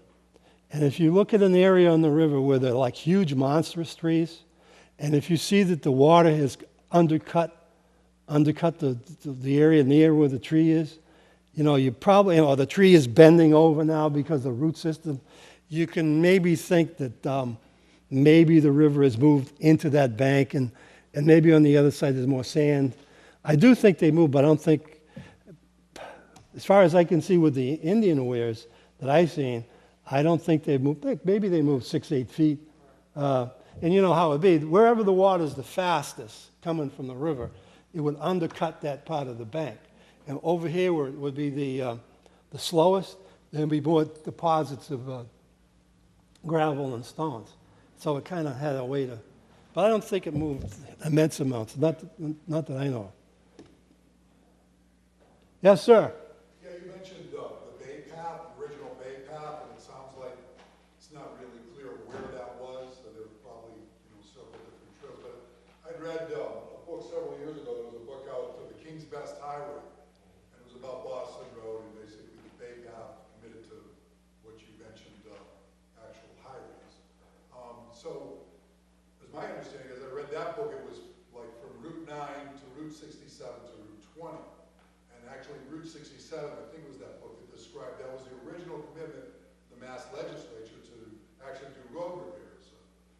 and if you look at an area on the river where there are like huge monstrous trees, and if you see that the water has undercut the area near where the tree is, you probably, or the tree is bending over now because of the root system, you can maybe think that maybe the river has moved into that bank, and maybe on the other side there's more sand. I do think they moved, but I don't think, as far as I can see with the Indian weirs that I've seen, I don't think they've moved. Maybe they moved 6-8 feet. And you know how it would be. Wherever the water's the fastest coming from the river, it would undercut that part of the bank. And over here where it would be the slowest, there would be more deposits of gravel and stones. So it kind of had a way to, but I don't think it moved immense amounts, not that I know. Yes, sir? Yeah, you mentioned the Bay Path, the original Bay Path, and it sounds like it's not really clear where that was. So there were probably several different trails. But I'd read a book several years ago. There was a book out to the King's Best Highway, and it was about Boston Road and basically the Bay Path committed to what you mentioned, actual highways. So, as my understanding, as I read that book, it was like from Route 9 to Route 67 to Route 20. And actually, Route 67, I think it was that book that described, that was the original commitment of the Mass Legislature to actually do road repairs.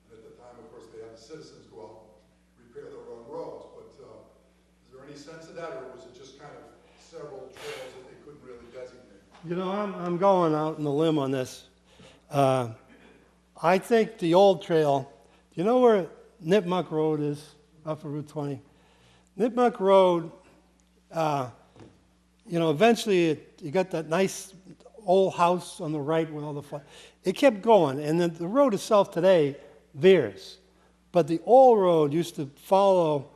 And at the time, of course, they had the citizens go out and repair their own roads. But is there any sense of that, or was it just kind of several trails that they couldn't really designate? I'm going out on a limb on this. I think the old trail, you know where Nipmuck Road is, off of Route 20? Nipmuck Road, eventually you got that nice old house on the right with all the flag. It kept going, and then the road itself today veers. But the old road used to follow,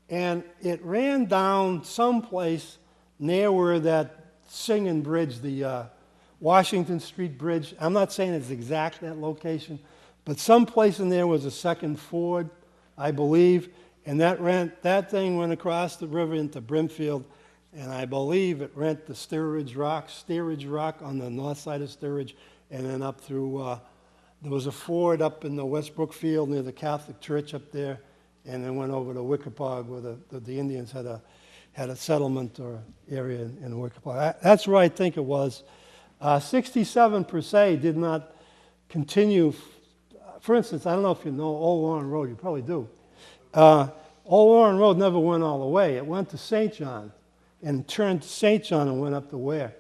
and it ran down someplace near where that Singing Bridge, the Washington Street Bridge. I'm not saying it's exact that location, but someplace in there was a second ford, I believe, and that thing went across the river into Brimfield, and I believe it went to Steerage Rock on the north side of Steerage, and then up through, there was a ford up in the West Brookfield near the Catholic Church up there, and then went over to Quaboag where the Indians had a settlement or area in Quaboag. That's where I think it was. 67 per se did not continue. For instance, I don't know if you know Old Warren Road. You probably do. Old Warren Road never went all the way. It went to St. John and turned to St. John and went up to Ware.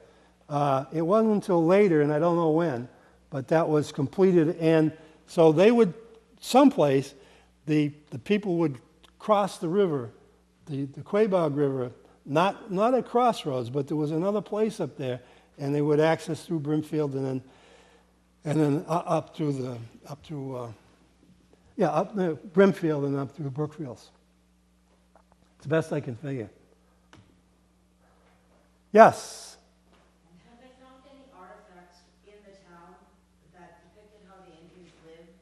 It wasn't until later, and I don't know when, but that was completed. And so they would, someplace, the people would cross the river, the Quaboag River, not at Crossroads, but there was another place up there, and they would access through Brimfield and then up near Brimfield and up through Brookfields. It's the best I can figure. Yes? Have they found any artifacts in the town that depicted how the Indians lived?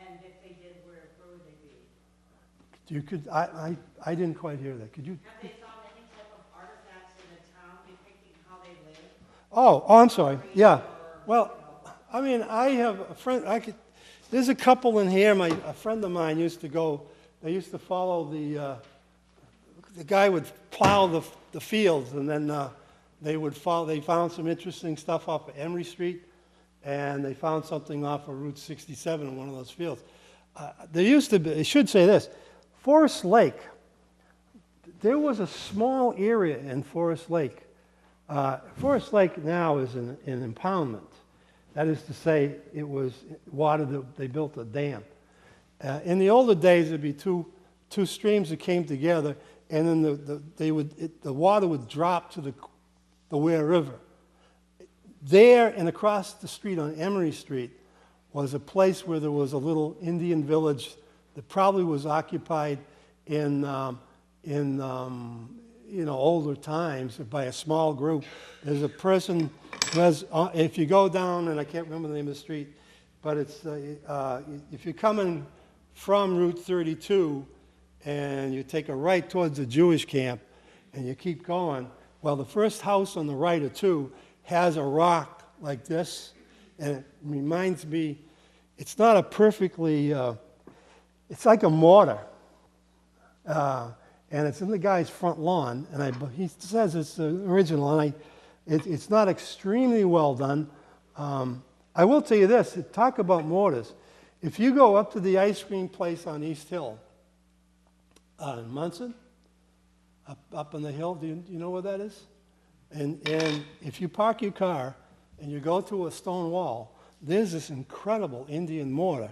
And if they did, where would they be? I didn't quite hear that. Could you? Have they found any type of artifacts in the town depicting how they lived? Oh, I'm sorry. Yeah. Well, I mean, I have a friend. There's a couple in here. A friend of mine used to go. They used to follow the guy would plow the fields, and then they would follow. They found some interesting stuff off of Emery Street, and they found something off of Route 67 in one of those fields. there used to be, I should say this, Forest Lake, there was a small area in Forest Lake. Forest Lake now is in impoundment. That is to say, it was water that they built a dam. In the older days, there'd be two streams that came together, and then the water would drop to the Ware River. There and across the street on Emory Street was a place where there was a little Indian village that probably was occupied in older times by a small group. There's a person who has, if you go down, and I can't remember the name of the street, but it's if you're coming from Route 32 and you take a right towards the Jewish camp and you keep going, well, the first house on the right or two has a rock like this, and it reminds me, it's not a perfectly, it's like a mortar. And it's in the guy's front lawn, and he says it's the original, and it's not extremely well done. I will tell you this, talk about mortars. If you go up to the ice cream place on East Hill, in Munson, up on the hill, do you know where that is? And if you park your car and you go to a stone wall, there's this incredible Indian mortar,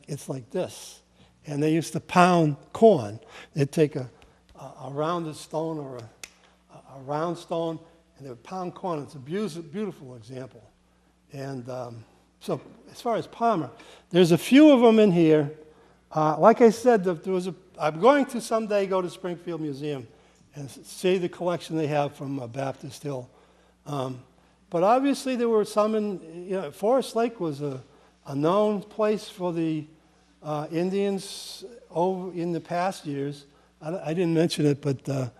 it's like this. And they used to pound corn. They'd take a rounded stone or a round stone, and they would pound corn. It's a beautiful example. And so as far as Palmer, there's a few of them in here. Like I said, I'm going to someday go to Springfield Museum and see the collection they have from Baptist Hill. But obviously there were some in, Forest Lake was a known place for the Indians over in the past years. I didn't mention it, but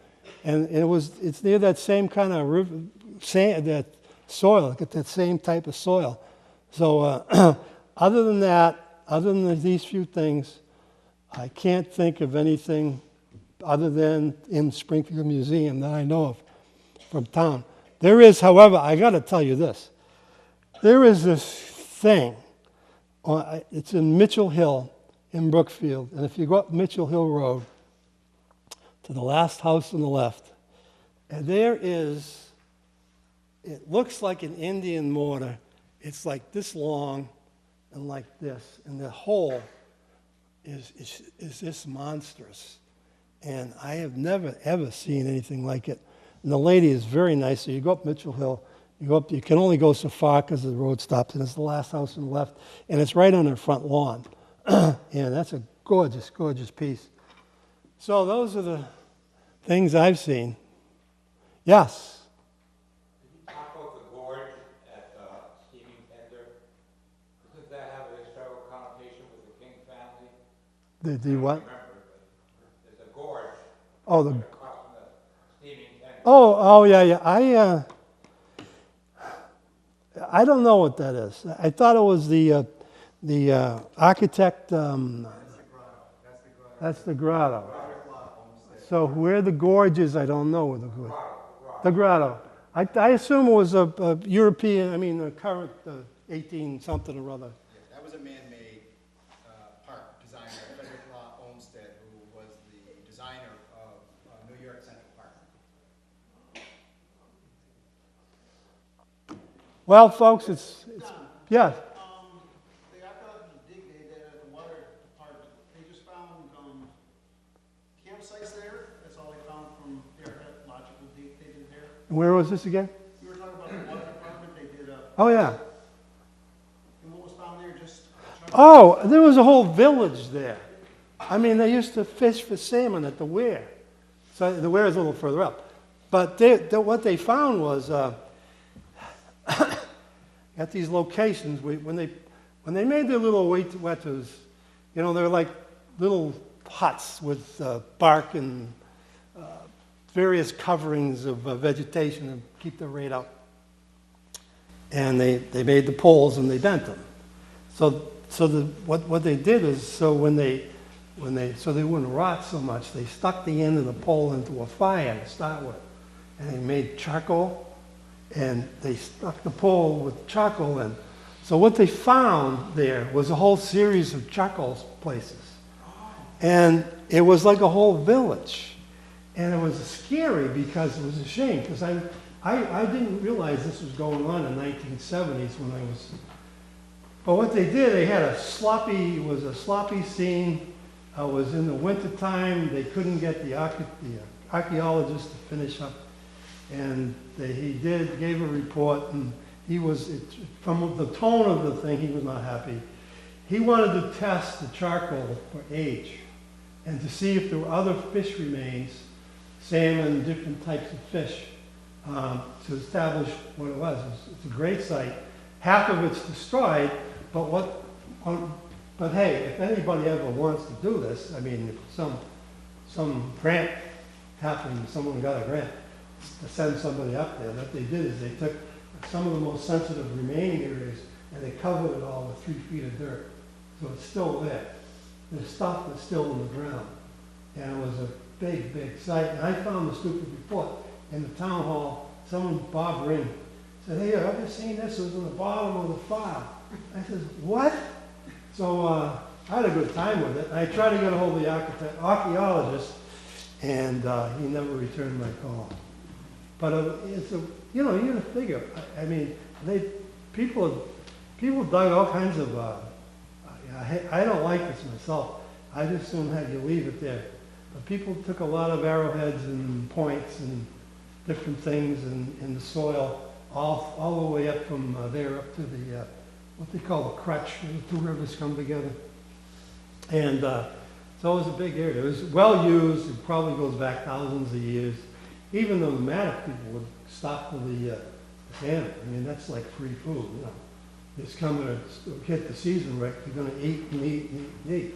it's near that same kind of river, sand, that soil, get that same type of soil. So other than that, other than these few things, I can't think of anything other than in Springfield Museum that I know of from town. There is, however, I got to tell you this. There is this thing. It's in Mitchell Hill in Brookfield, and if you go up Mitchell Hill Road to the last house on the left, and there is, it looks like an Indian mortar. It's like this long and like this, and the hole is this monstrous. And I have never, ever seen anything like it. And the lady is very nice. So you go up Mitchell Hill, you can only go so far because the road stops, and it's the last house on the left, and it's right on her front lawn. And that's a gorgeous, gorgeous piece. So those are the things I've seen. Yes? Did you talk about the gorge at Steaming Tender? Doesn't that have a historical connotation with the King family? The what? I remember, but there's a gorge Oh, across from the Steaming Tender. oh, yeah. I don't know what that is. I thought it was the architect. That's the grotto. So where the gorge is, I don't know where the gorge. The grotto. I assume it was a European. A current 18-something or other. That was a man-made park designed by Frederick Law Olmsted, who was the designer of New York Central Park. Well, folks, it's yeah. They got the dig they did at the water department. They just found campsites there. That's all they found from their archaeological dig they did there. Where was this again? You were talking about the water department. They did Oh, yeah. and what was found there? Just Oh, there was a whole village there. They used to fish for salmon at the Ware. So the Ware is a little further up. But what they found was at these locations, when they made their little wetus, they're like little huts with bark and various coverings of vegetation to keep the rain out. And they made the poles and they bent them. So what they did is, so they wouldn't rot so much, they stuck the end of the pole into a fire to start with, and they made charcoal, and they stuck the pole with charcoal in. So what they found there was a whole series of charcoal places. And it was like a whole village. And it was scary because it was a shame, because I didn't realize this was going on in the 1970s when I was. But what they did, they had a sloppy scene. It was in the wintertime. They couldn't get the archaeologist to finish up. And he gave a report, and from the tone of the thing, he was not happy. He wanted to test the charcoal for age and to see if there were other fish remains, salmon, different types of fish, to establish what it was. It's a great site. Half of it's destroyed, but hey, if anybody ever wants to do this, I mean, if some grant happened, someone got a grant to send somebody up there, what they did is they took some of the most sensitive remaining areas and they covered it all with 3 feet of dirt. So it's still there. The stuff is still in the ground. And it was a big, big site. And I found the stupid report in the town hall. Someone, Bob Ring, said, hey, have you seen this? It was in the bottom of the file. I said, what? So I had a good time with it. I tried to get a hold of the archaeologist, and he never returned my call. But you got to figure. I mean, people dug all kinds of. I don't like this myself. I just assume that you leave it there. But people took a lot of arrowheads and points and different things in the soil, all the way up from there up to the what they call the crutch, where the 2 rivers come together. And so it was a big area. It was well used. It probably goes back thousands of years. Even the nomadic people would stop for the salmon. I mean, that's like free food. You know, it's coming to hit the season right. You're going to eat and eat and eat and eat.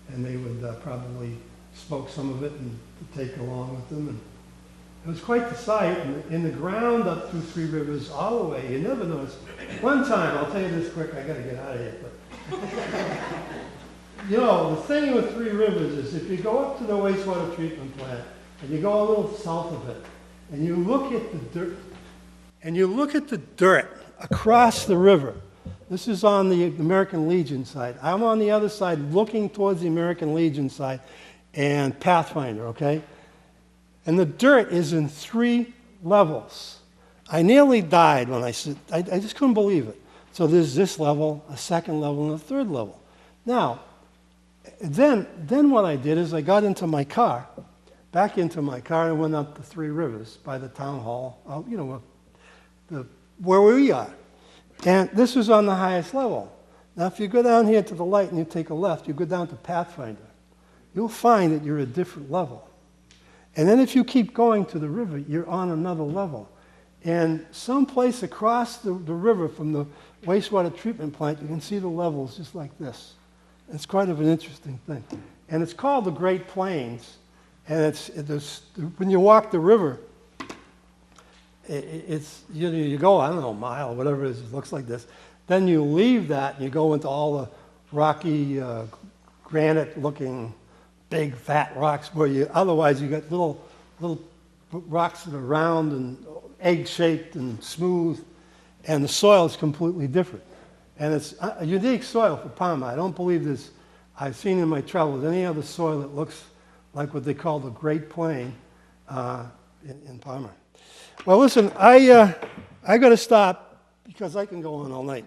And they would probably smoke some of it and take along with them. And it was quite the sight. And in the ground up through 3 rivers all the way, you never noticed. One time, I'll tell you this quick, I got to get out of here. But you know, the thing with 3 rivers is if you go up to the wastewater treatment plant and you go a little south of it and you look at the dirt, across the river. This is on the American Legion side. I'm on the other side looking towards the American Legion side and Pathfinder, okay? And the dirt is in 3 levels. I nearly died when I just couldn't believe it. So there's this level, a 2nd level, and a 3rd level. Now, then what I did is I got into my car, back into my car, and went up the 3 rivers by the town hall, you know, where we are. And this was on the highest level. Now, if you go down here to the light and you take a left, you go down to Pathfinder, you'll find that you're at a different level. And then if you keep going to the river, you're on another level. And someplace across the river from the wastewater treatment plant, you can see the levels just like this. It's quite of an interesting thing. And it's called the Great Plains. And when you walk the river, you go, I don't know, a mile or whatever it is, it looks like this. Then you leave that and you go into all the rocky, granite-looking, big, fat rocks where otherwise you got little rocks that are round and egg-shaped and smooth, and the soil is completely different. And it's a unique soil for Palmer. I don't believe I've seen in my travels any other soil that looks like what they call the Great Plain in Palmer. Well, listen, I got to stop because I can go on all night.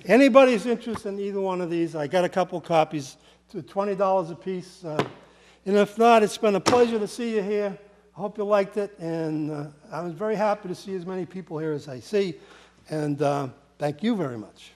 Anybody's interested in either one of these, I got a couple copies to $20 a piece. And if not, it's been a pleasure to see you here. I hope you liked it, and I was very happy to see as many people here as I see. And thank you very much.